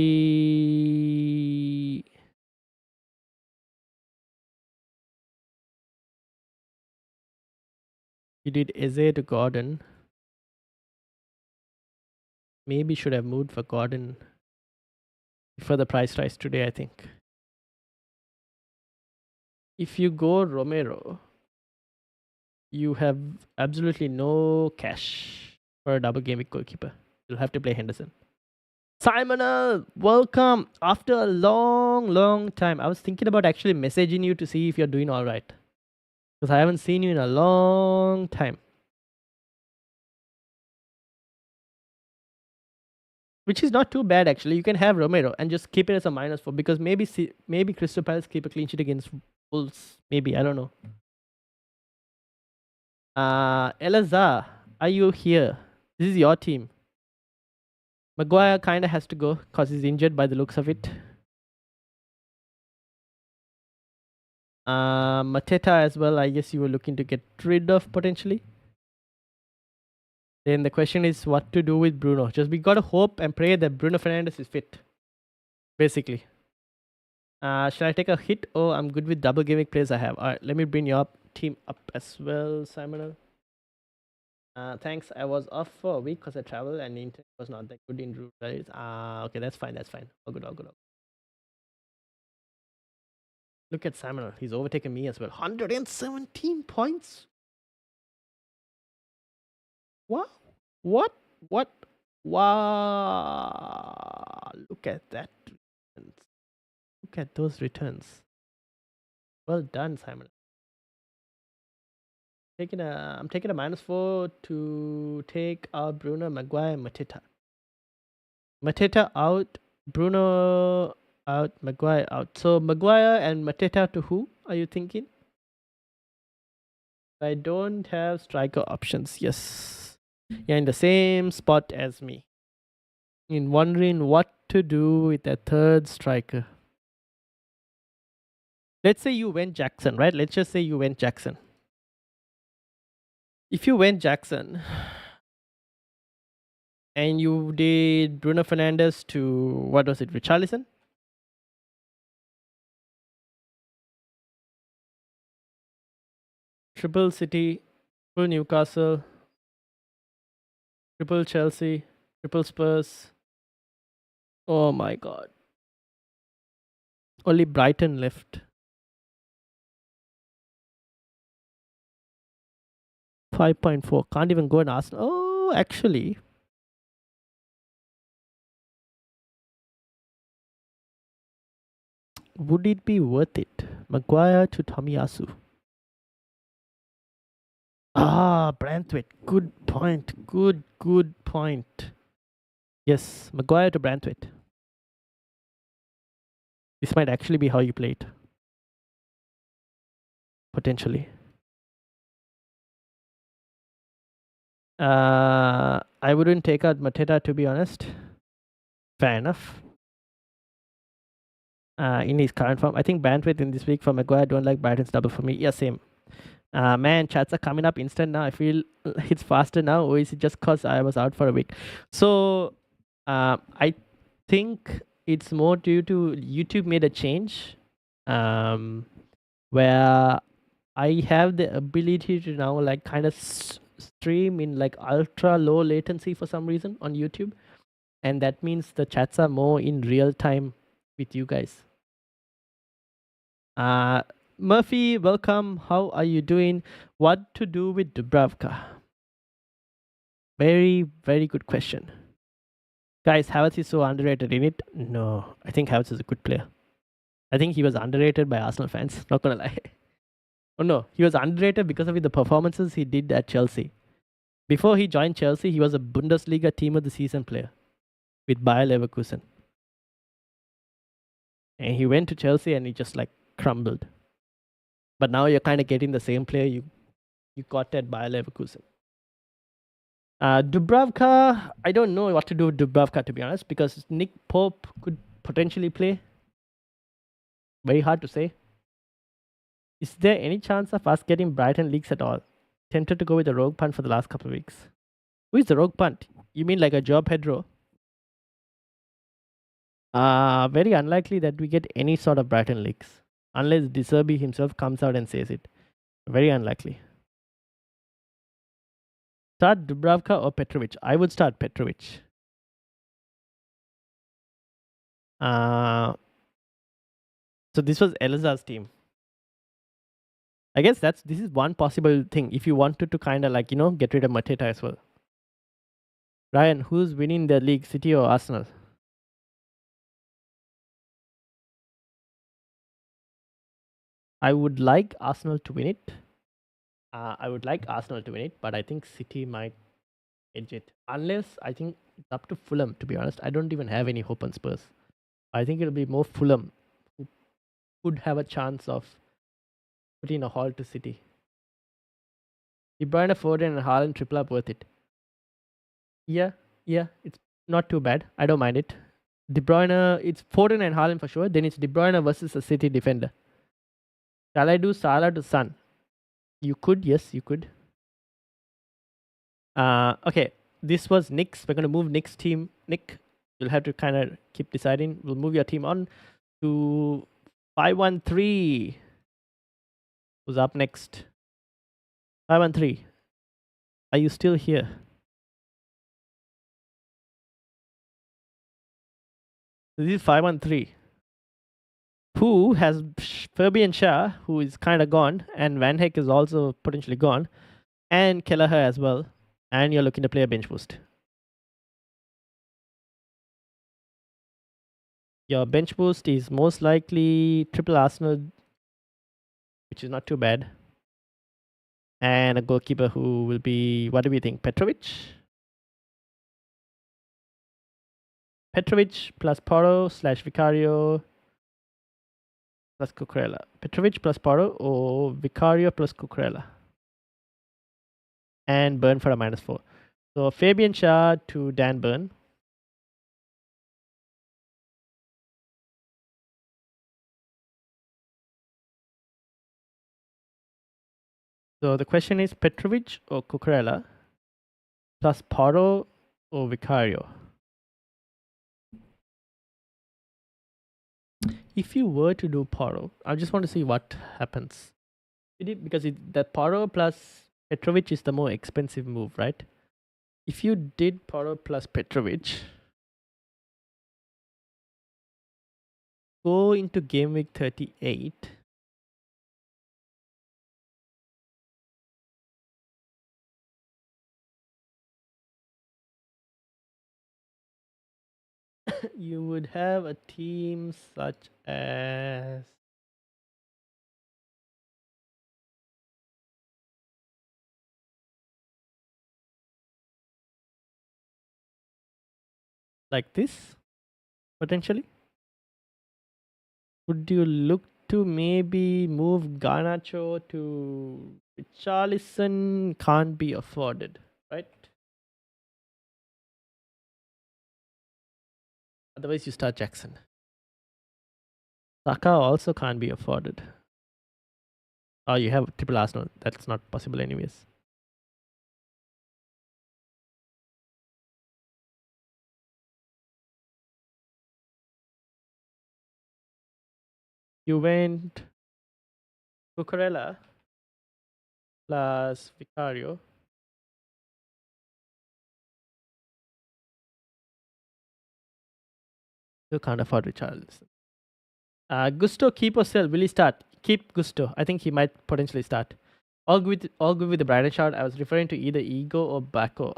You did Eze to Gordon. Maybe should have moved for Gordon before the price rise today, I think. If you go Romero, you have absolutely no cash for a double game week goalkeeper. You'll have to play Henderson. Simonal, welcome. After a long time, I was thinking about actually messaging you to see if you're doing all right, because I haven't seen you in a long time. Which is not too bad, actually. You can have Romero and just keep it as a -4, because maybe Crystal Palace keep a clean sheet against Wolves. Maybe, I don't know. Elazar, are you here? This is your team. Maguire kind of has to go because he's injured by the looks of it. Mateta as well, I guess you were looking to get rid of potentially. Then the question is what to do with Bruno. We got to hope and pray that Bruno Fernandes is fit, basically. Should I take a hit? Oh, I'm good with double gimmick players I have. Alright, let me bring you up. team up as well, Simon. Thanks. I was off for a week because I traveled and the internet was not that good in rural areas. Okay, that's fine. That's fine. All good. All good. All good. Look at Simon. He's overtaken me as well. 117 points. What? What? What? Wow! Look at that. Look at those returns. Well done, Simon. I'm taking a -4 to take out Bruno, Maguire, and Mateta. Mateta out, Bruno out, Maguire out. So Maguire and Mateta to who are you thinking? I don't have striker options. Yes. You're in the same spot as me. In wondering what to do with a third striker. Let's say you went Jackson, right? Let's just say you went Jackson. If you went Jackson and you did Bruno Fernandes to, what was it, Richarlison? Triple City, triple Newcastle, triple Chelsea, triple Spurs. Oh my god. Only Brighton left. 5.4. Can't even go and Arsenal. Oh, actually. Would it be worth it? Maguire to Tomiyasu. Branthwaite. Good point. Good point. Yes, Maguire to Branthwaite. This might actually be how you play it. Potentially. I wouldn't take out Mateta, to be honest. Fair enough. In his current form, I think Branthwaite in this week for Maguire. Don't like Brighton's double for me. Yeah, same. Man, chats are coming up instant now. I feel it's faster now, or is it just because I was out for a week? So, I think it's more due to YouTube made a change, where I have the ability to now like kind of stream in like ultra low latency for some reason on YouTube, and that means the chats are more in real time with you guys. Murphy, welcome. How are you doing? What to do with Dubravka? Very, very good question. Guys, Havertz is so underrated in it. No, I think Havertz is a good player. I think he was underrated by Arsenal fans. Not gonna lie. Oh no, he was underrated because of the performances he did at Chelsea. Before he joined Chelsea, he was a Bundesliga Team of the Season player with Bayer Leverkusen. And he went to Chelsea and he just like crumbled. But now you're kind of getting the same player you got at Bayer Leverkusen. Dubravka, I don't know what to do with Dubravka, to be honest, because Nick Pope could potentially play. Very hard to say. Is there any chance of us getting Brighton leaks at all? Tempted to go with the rogue punt for the last couple of weeks. Who is the rogue punt? You mean like a Joe Pedro? Very unlikely that we get any sort of Brighton leaks. Unless De Zerbi himself comes out and says it. Very unlikely. Start Dubravka or Petrovic? I would start Petrovic. So this was Elazar's team. I guess this is one possible thing if you wanted to kind of like, get rid of Mateta as well. Ryan, who's winning the league, City or Arsenal? I would like Arsenal to win it. But I think City might edge it. Unless I think it's up to Fulham, to be honest. I don't even have any hope on Spurs. I think it'll be more Fulham who could have a chance of putting a halt to City. De Bruyne, Foden, and Haaland triple up worth it. Yeah, it's not too bad. I don't mind it. De Bruyne, it's Foden and Haaland for sure. Then it's De Bruyne versus a City defender. Shall I do Salah to Son? You could, yes, you could. Okay, this was Nick's. We're going to move Nick's team. Nick, you'll have to kind of keep deciding. We'll move your team on to 513. Who's up next? 513. Are you still here? This is 513. Who has Fabian Shah, who is kind of gone, and Van Heck is also potentially gone, and Kelleher as well. And you're looking to play a bench boost. Your bench boost is most likely triple Arsenal, which is not too bad. And a goalkeeper who will be, what do we think, Petrovic? Petrovic plus Porro / Vicario plus Cucurella. Petrovic plus Porro or Vicario plus Cucurella. And Burn for a -4. So Fabian Shah to Dan Burn. So the question is Petrovic or Cucurella plus Porro or Vicario. If you were to do Porro, I just want to see what happens. Because the Porro plus Petrovic is the more expensive move, right? If you did Porro plus Petrovic, go into Gameweek 38. You would have a team such as like this, potentially. Would you look to maybe move Garnacho to Richarlison? Can't be afforded, right? Otherwise, you start Jackson. Saka also can't be afforded. Oh, you have triple Arsenal. That's not possible anyways. You went Cucurella plus Vicario. You can't afford Richarlison. Gusto, keep or sell? Will he start? Keep Gusto. I think he might potentially start. All good with the Brighton shout. I was referring to either Ego or Bako.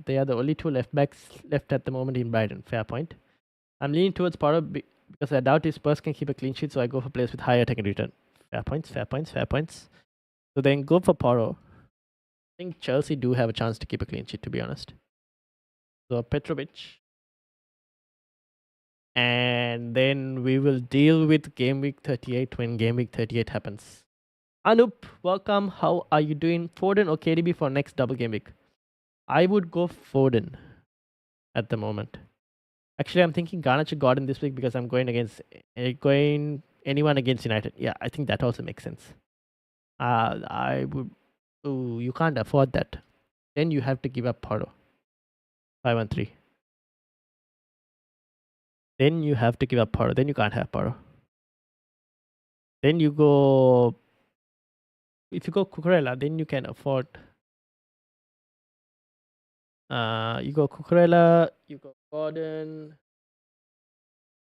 They are the only two left backs left at the moment in Brighton. Fair point. I'm leaning towards Potter because I doubt his Spurs can keep a clean sheet, so I go for players with higher attacking return. Fair points. So then go for Porro. I think Chelsea do have a chance to keep a clean sheet, to be honest. So Petrovic. And then we will deal with Game Week 38 when Game Week 38 happens. Anup, welcome. How are you doing? Foden or KDB for next double game week? I would go Foden at the moment. Actually, I'm thinking Garnacho Gordon this week because I'm going anyone against United. Yeah, I think that also makes sense. I would. Ooh, you can't afford that. Then you have to give up Porro. 5-1-3. Then you have to give up Porro. Then you can't have Porro. Then you go. If you go Cucurella, then you can afford. You go Cucurella, you go Gordon,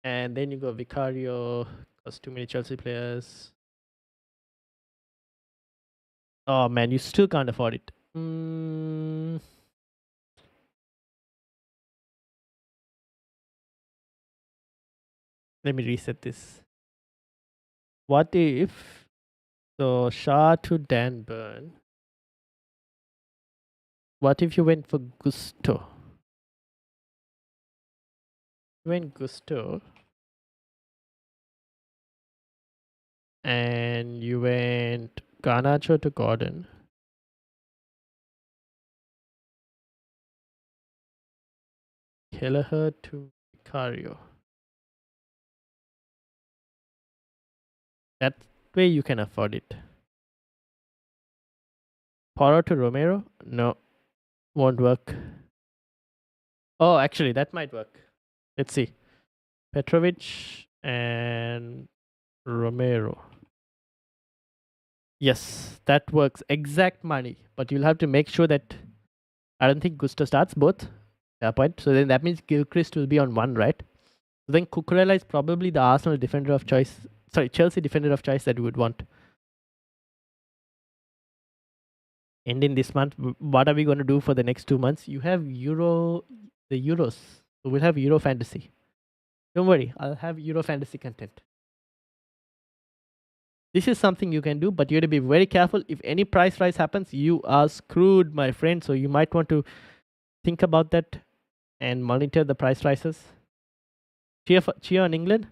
and then you go Vicario. Because too many Chelsea players. Oh man, you still can't afford it. Let me reset this. What if so Shah to Dan Burn? What if you went for Gusto? You went Gusto and you went Garnacho to Gordon. Kelleher to Vicario. That way you can afford it. Porro to Romero? No, won't work. Oh, actually, that might work. Let's see. Petrovic and Romero. Yes, that works. Exact money. But you'll have to make sure that I don't think Gusto starts both. Fair point. So then that means Gilchrist will be on one, right? So then Cucurella is probably the Arsenal defender of choice. Sorry, Chelsea defender of choice that we would want. Ending this month, what are we going to do for the next 2 months? You have the Euros. So we'll have Euro Fantasy. Don't worry, I'll have Euro Fantasy content. This is something you can do, but you have to be very careful. If any price rise happens, you are screwed, my friend. So you might want to think about that and monitor the price rises. Cheer on England.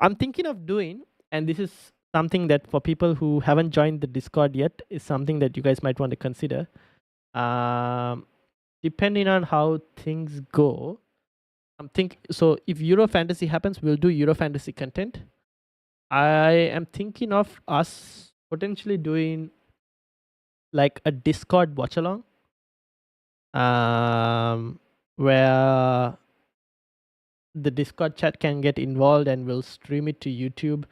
I'm thinking of doing, and this is something that for people who haven't joined the Discord yet, is something that you guys might want to consider. Depending on how things go, I'm thinking. So if Euro Fantasy happens, we'll do Euro Fantasy content. I am thinking of us potentially doing like a Discord watch along, where the Discord chat can get involved, and we'll stream it to YouTube.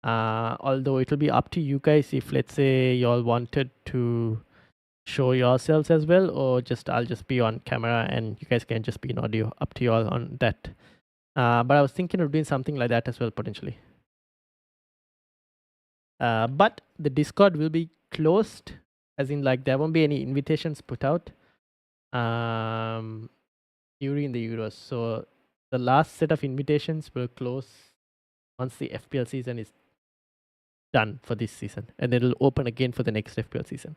Although it will be up to you guys if, let's say, y'all wanted to show yourselves as well, or just I'll just be on camera and you guys can just be in audio. Up to y'all on that. But I was thinking of doing something like that as well potentially. But the Discord will be closed, as in like there won't be any invitations put out during the Euros. So the last set of invitations will close once the FPL season is done for this season, and it'll open again for the next FPL season.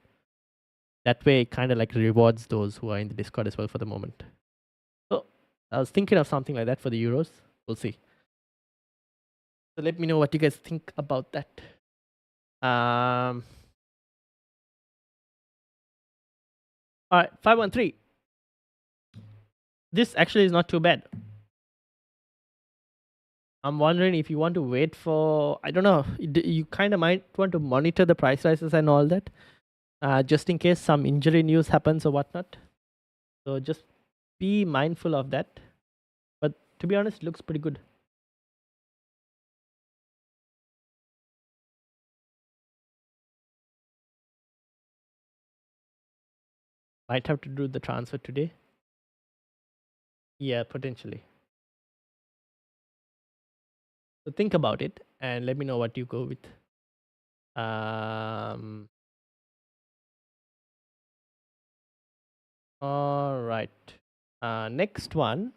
That way, it kind of like rewards those who are in the Discord as well for the moment. So I was thinking of something like that for the Euros. We'll see. So let me know what you guys think about that. All right, 513. This actually is not too bad. I'm wondering if you want to wait for, I don't know, you kind of might want to monitor the price rises and all that, just in case some injury news happens or whatnot. So just be mindful of that. But to be honest, it looks pretty good. Might have to do the transfer today. Yeah, potentially. So think about it and let me know what you go with. All right. Next one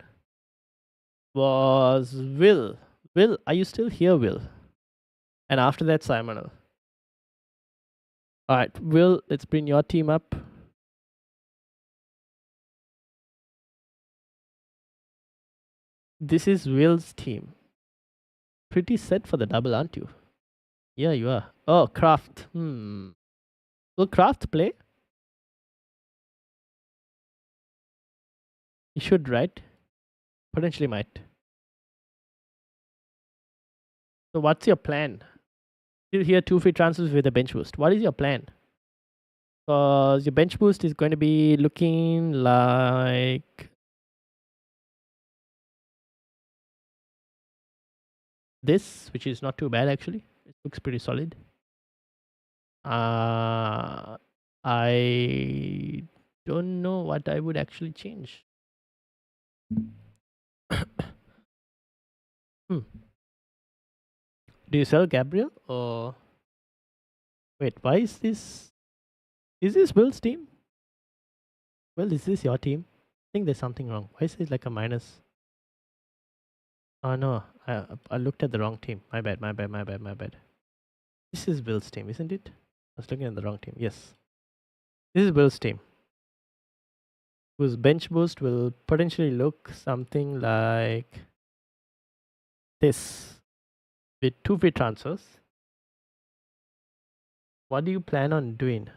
was Will. Will, are you still here, Will? And after that, Simonal. All right, Will, let's bring your team up. This is Will's team. Pretty set for the double, aren't you? Yeah, you are. Oh, Kraft. Will Kraft play? He should, right? Potentially might. So what's your plan? Still here, 2 free transfers with a bench boost. What is your plan? Because your bench boost is going to be looking like this, which is not too bad actually. It looks pretty solid. I don't know what I would actually change. Do you sell Gabriel or wait? Why is this? Is this Will's team? Well, is this your team? I think there's something wrong. Why is it like a minus? Oh no, I looked at the wrong team. My bad. This is Will's team, isn't it? I was looking at the wrong team. Yes, this is Will's team, whose bench boost will potentially look something like this with 2 free transfers. What do you plan on doing?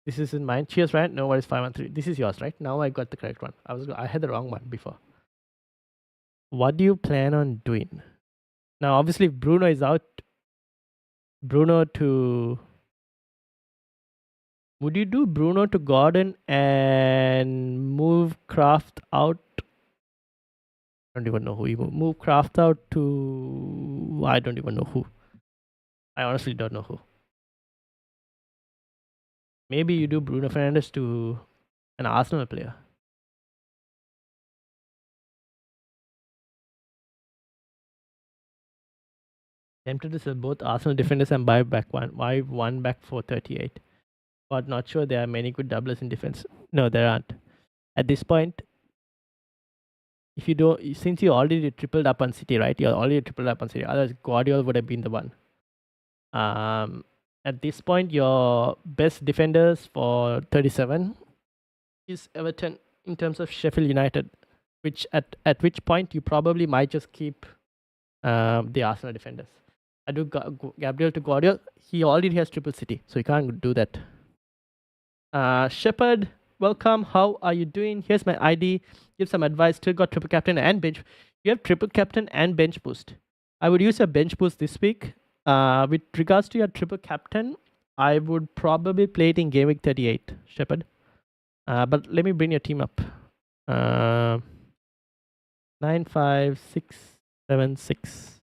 This is in mine. Cheers, right? No worries. 513. This is yours, right? Now I got the correct one. I had the wrong one before. What do you plan on doing? Now, obviously, if Bruno is out, Bruno to. Would you do Bruno to Gordon and move Kraft out? I don't even know who you move Kraft out to. I don't even know who. I honestly don't know who. Maybe you do Bruno Fernandes to an Arsenal player. Tempted to sell both Arsenal defenders and buy one back for 38. But not sure there are many good doublers in defense. No, there aren't. At this point, if you don't, since you already tripled up on City, right? You're already tripled up on City. Otherwise, Guardiola would have been the one. At this point, your best defenders for 37 is Everton in terms of Sheffield United, which at which point you probably might just keep the Arsenal defenders. I do Gabriel to Guardiola. He already has triple City, so you can't do that. Shepard, welcome. How are you doing? Here's my ID. Give some advice. Still got triple captain and bench. You have triple captain and bench boost. I would use a bench boost this week. With regards to your triple captain, I would probably play it in Gameweek 38, Shepard. But let me bring your team up. 9, 5, 6, 7, 6.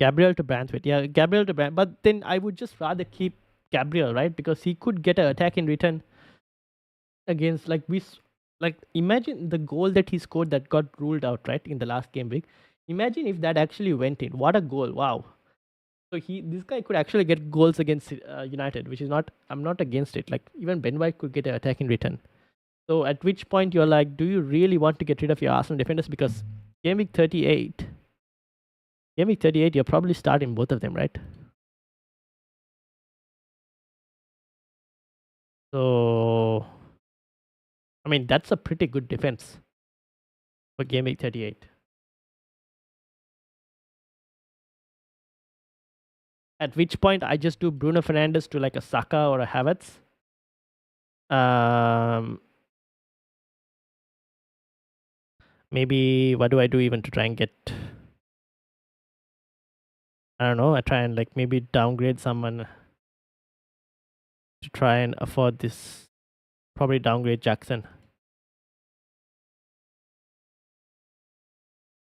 Gabriel to Branthwaite. Yeah, Gabriel to Branthwaite. But then I would just rather keep Gabriel, right? Because he could get an attack in return against imagine the goal that he scored that got ruled out, right, in the last game week. Imagine if that actually went in. What a goal. Wow. So this guy could actually get goals against United, which is not, I'm not against it. Like even Ben White could get an attack in return. So at which point you're like, do you really want to get rid of your Arsenal defenders? Because game week 38, you're probably starting both of them, right? So, I mean, that's a pretty good defense for game week 38. At which point I just do Bruno Fernandes to like a Saka or a Havertz. Maybe what do I do even to try and get, I don't know, I try and like maybe downgrade someone to try and afford this. Probably downgrade Jackson.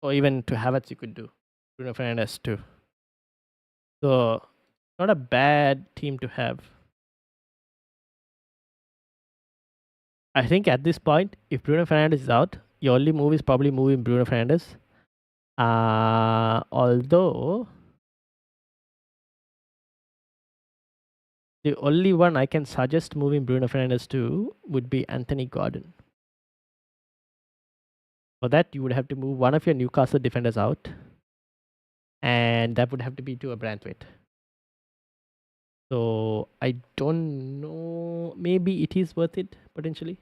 Or even to Havertz you could do. Bruno Fernandes too. So not a bad team to have. I think at this point, if Bruno Fernandes is out, your only move is probably moving Bruno Fernandes. Although the only one I can suggest moving Bruno Fernandes to would be Anthony Gordon. For that, you would have to move one of your Newcastle defenders out, and that would have to be to a Branthwaite. So I don't know. Maybe it is worth it potentially.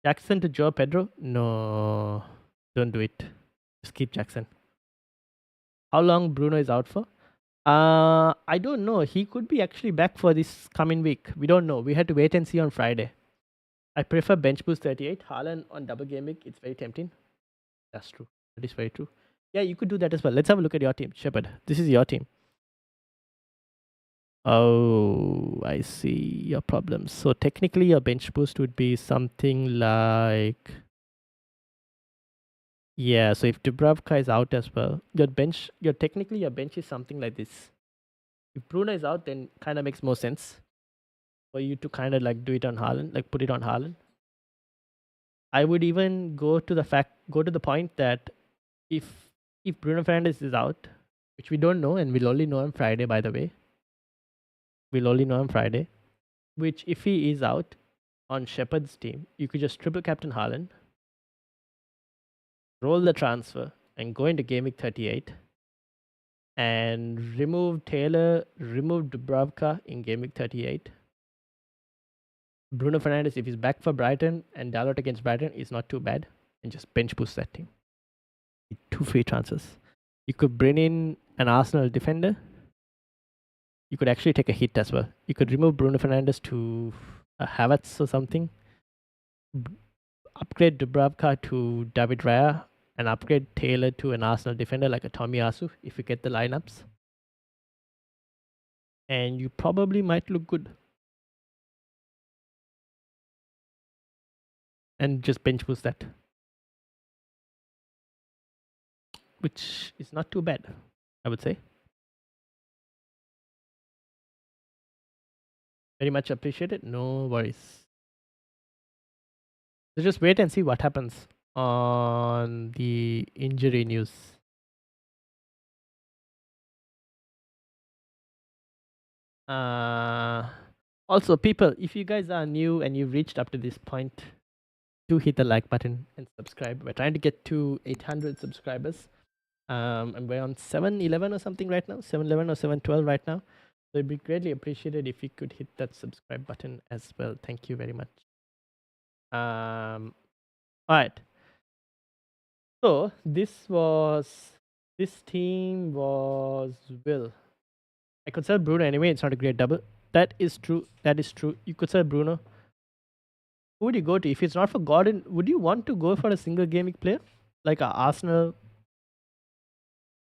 Jackson to Joe Pedro? No, don't do it. Just keep Jackson. How long Bruno is out for? I don't know. He could be actually back for this coming week. We don't know. We had to wait and see on Friday. I prefer bench boost 38. Haaland on double game week. It's very tempting. That's true. That is very true. Yeah, you could do that as well. Let's have a look at your team. Shepard, this is your team. Oh, I see your problems. So technically your bench boost would be something like, yeah, so if Dubravka is out as well, your bench is something like this. If Bruno is out, then kind of makes more sense for you to kind of like do it on Haaland, like put it on Haaland. I would even go to the point that if Bruno Fernandes is out, which we don't know, and we'll only know on Friday, by the way. We'll only know on Friday. Which, if he is out on Shepard's team, you could just triple captain Haaland, roll the transfer, and go into game week 38, and remove Taylor, remove Dubravka in game week 38. Bruno Fernandes, if he's back for Brighton and Dalot against Brighton, is not too bad, and just bench boost that team. 2 free transfers. You could bring in an Arsenal defender. You could actually take a hit as well. You could remove Bruno Fernandes to Havertz or something. Upgrade Dubravka to David Raya, and upgrade Taylor to an Arsenal defender like a Tomiyasu if you get the lineups. And you probably might look good. And just bench boost that, which is not too bad. I would say. Very much appreciated. No worries. So just wait and see what happens on the injury news. Also, people, if you guys are new and you've reached up to this point, do hit the like button and subscribe. We're trying to get to 800 subscribers. And we're on 711 or something right now, 711 or 712 right now. So it'd be greatly appreciated if you could hit that subscribe button as well. Thank you very much. All right. So this team was Will. I could sell Bruno anyway. It's not a great double. That is true. That is true. You could sell Bruno. Who would you go to if it's not for Gordon? Would you want to go for a single gaming player like a Arsenal?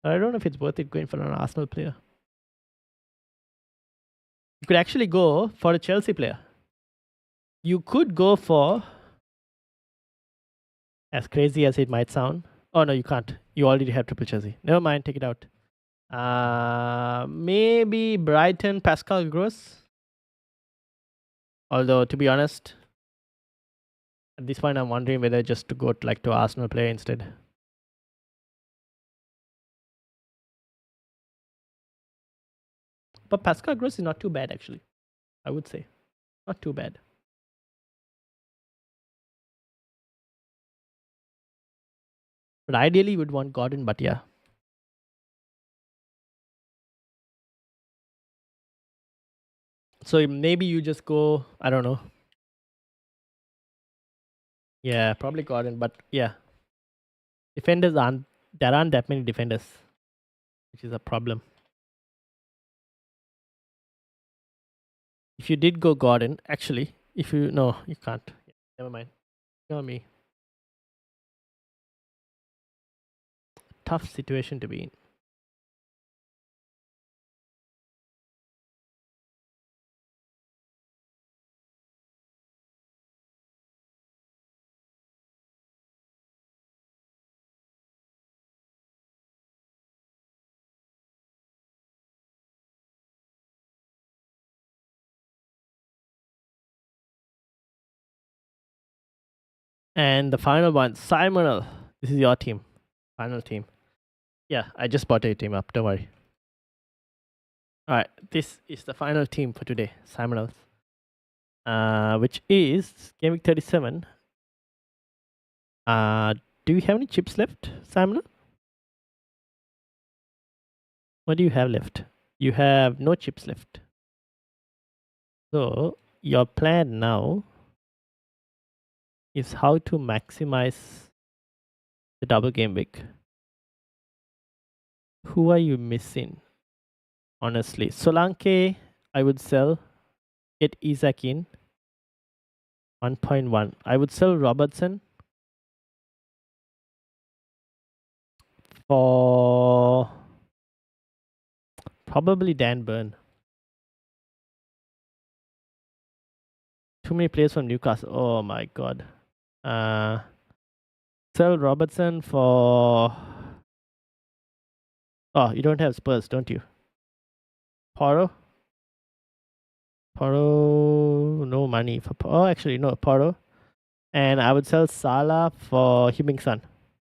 I don't know if it's worth it going for an Arsenal player. You could actually go for a Chelsea player. You could go for, as crazy as it might sound. Oh no, you can't. You already have triple Chelsea. Never mind. Take it out. Maybe Brighton, Pascal Gross. Although to be honest, at this point I'm wondering whether just to go to Arsenal player instead. But Pascal Gross is not too bad actually. I would say. Not too bad. But ideally you would want Gordon, but yeah. So maybe you just go, I don't know. Yeah, probably Gordon, but yeah. There aren't that many defenders, which is a problem. If you did go Gordon, actually, no, you can't. Never mind. Ignore me. Tough situation to be in. And the final one, Simonal. This is your team. Final team. Yeah, I just bought your team up. Don't worry. Alright, this is the final team for today, Simonal. Which is Gameweek 37. Do you have any chips left, Simonal? What do you have left? You have no chips left. So your plan now is how to maximize the double game week. Who are you missing? Honestly, Solanke, I would sell. Get Isaac in. 1.1. I would sell Robertson for probably Dan Burn. Too many players from Newcastle. Oh my god. Sell Robertson for. Oh, you don't have Spurs, don't you? Poro? Poro, no money for. Oh, actually, no, Poro. And I would sell Salah for Heung-min Son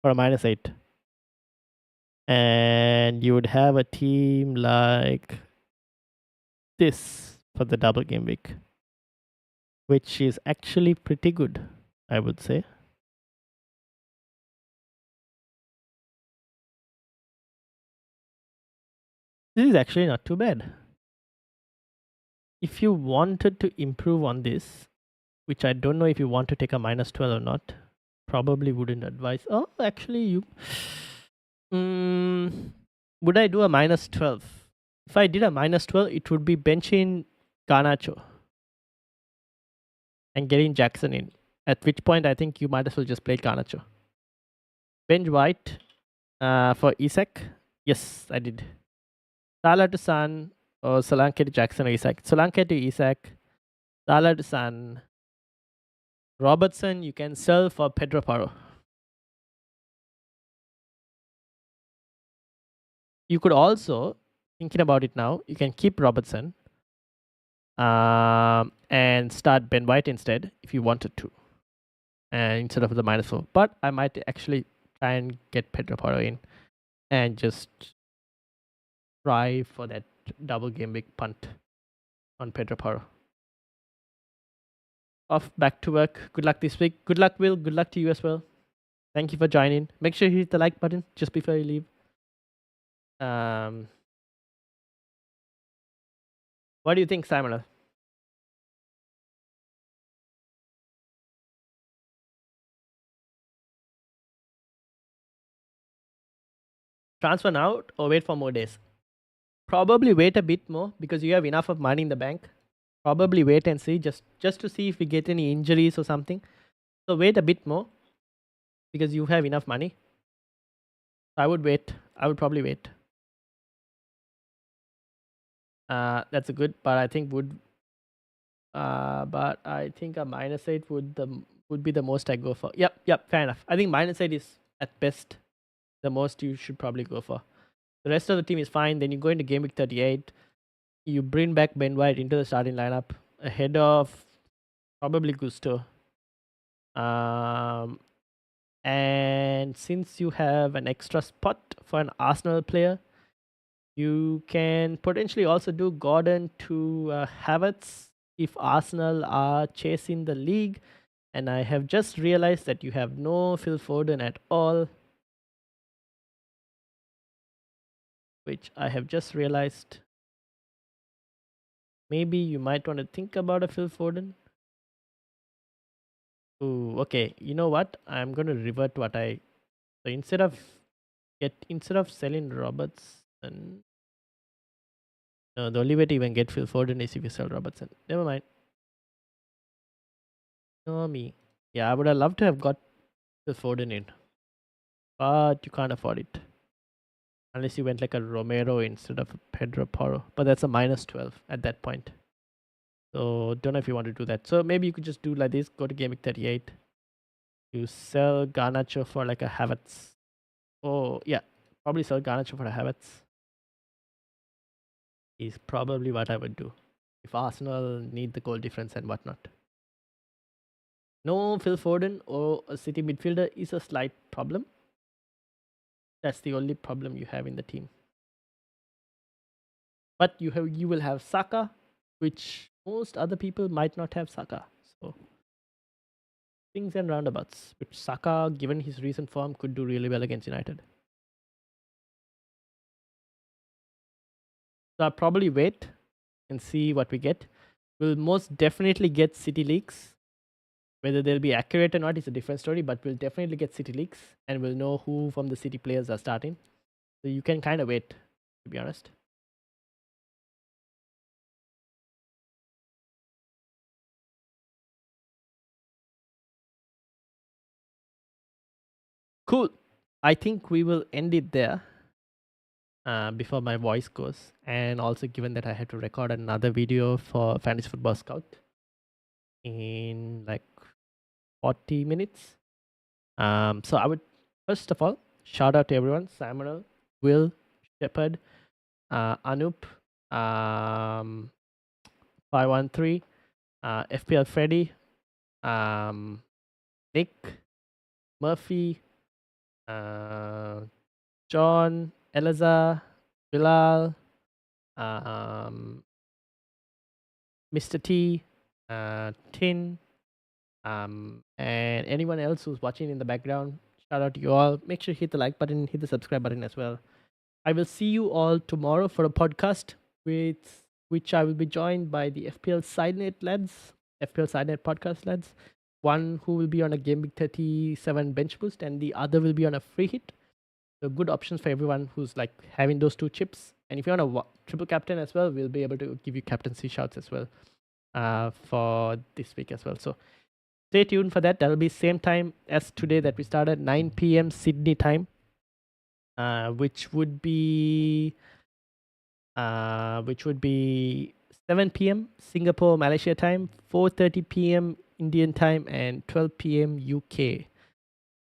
for a -8. And you would have a team like this for the double game week, which is actually pretty good, I would say. This is actually not too bad. If you wanted to improve on this, which I don't know if you want to take a -12 or not, probably wouldn't advise. Oh, actually, you. Would I do a -12? If I did a -12, it would be benching Garnacho and getting Jackson in. At which point, I think you might as well just play Garnacho. Bench White for Isak. Yes, I did. Salah to Son or Solanke to Jackson or Isak. Solanke to Isak. Salah to Son. Robertson, you can sell for Pedro Porro. You could also, thinking about it now, you can keep Robertson and start Ben White instead if you wanted to, and instead of the -4. But I might actually try and get Pedro Porro in and just try for that double game week punt on Pedro Porro. Off back to work. Good luck this week. Good luck, Will. Good luck to you as well. Thank you for joining. Make sure you hit the like button just before you leave. What do you think, Simon? Transfer now or wait for more days? Probably wait a bit more because you have enough of money in the bank. Probably wait and see just to see if we get any injuries or something. So wait a bit more because you have enough money. I would wait. I would probably wait. That's a good, but I think would. But I think a -8 would be the most I go for. Yep. Fair enough. I think -8 is at best the most you should probably go for. The rest of the team is fine. Then you go into game week 38. You bring back Ben White into the starting lineup ahead of probably Gusto. And since you have an extra spot for an Arsenal player, you can potentially also do Gordon to Havertz if Arsenal are chasing the league. And I have just realized that you have no Phil Foden at all, which I have just realized. Maybe you might want to think about a Phil Foden. Ooh, okay. You know what? I'm going to revert what I. So instead of selling Robertson, no, the only way to even get Phil Foden is if you sell Robertson. Never mind. No, me. Yeah, I would have loved to have got Phil Foden in, but you can't afford it unless you went like a Romero instead of a Pedro Porro. But that's a -12 at that point. So don't know if you want to do that. So maybe you could just do like this. Go to Game Week 38. You sell Garnacho for like a Havertz. Oh yeah, probably sell Garnacho for a Havertz. Is probably what I would do if Arsenal need the goal difference and whatnot. No Phil Foden or a City midfielder is a slight problem. That's the only problem you have in the team. But you will have Saka, which most other people might not have Saka. So things and roundabouts. Which Saka, given his recent form, could do really well against United. So I'll probably wait and see what we get. We'll most definitely get City leaks. Whether they'll be accurate or not is a different story, but we'll definitely get City leaks and we'll know who from the City players are starting. So you can kind of wait, to be honest. Cool. I think we will end it there before my voice goes. And also given that I had to record another video for Fantasy Football Scout in like 40 minutes. So I would, first of all, shout out to everyone. Samuel, Will, Shepard, Anup, 513, FPL Freddy, Nick, Murphy, John, Elazar, Bilal, Mr. T, Tin, and anyone else who's watching in the background. Shout out to you all. Make sure you hit the like button, hit the subscribe button as well. I will see you all tomorrow for a podcast with which I will be joined by the FPL Sidenet lads, FPL Sidenet podcast lads. One who will be on a Game Week 37 bench boost, and the other will be on a free hit. So good options for everyone who's like having those two chips. And if you want a triple captain as well, we'll be able to give you captaincy shouts as well for this week as well. So stay tuned for that. That'll be same time as today that we started, 9 p.m. Sydney time, which would be 7 p.m. Singapore Malaysia time, 4:30 p.m. Indian time, and 12 p.m. UK.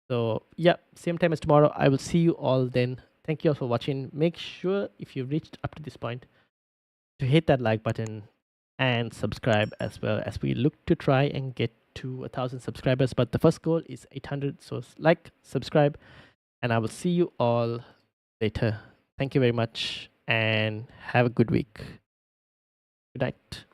So yeah, same time as tomorrow. I will see you all then. Thank you all for watching. Make sure if you reached up to this point to hit that like button and subscribe as well, as we look to try and get to 1,000 subscribers. But the first goal is 800. So like, subscribe, and I will see you all later. Thank you very much and have a good week. Good night.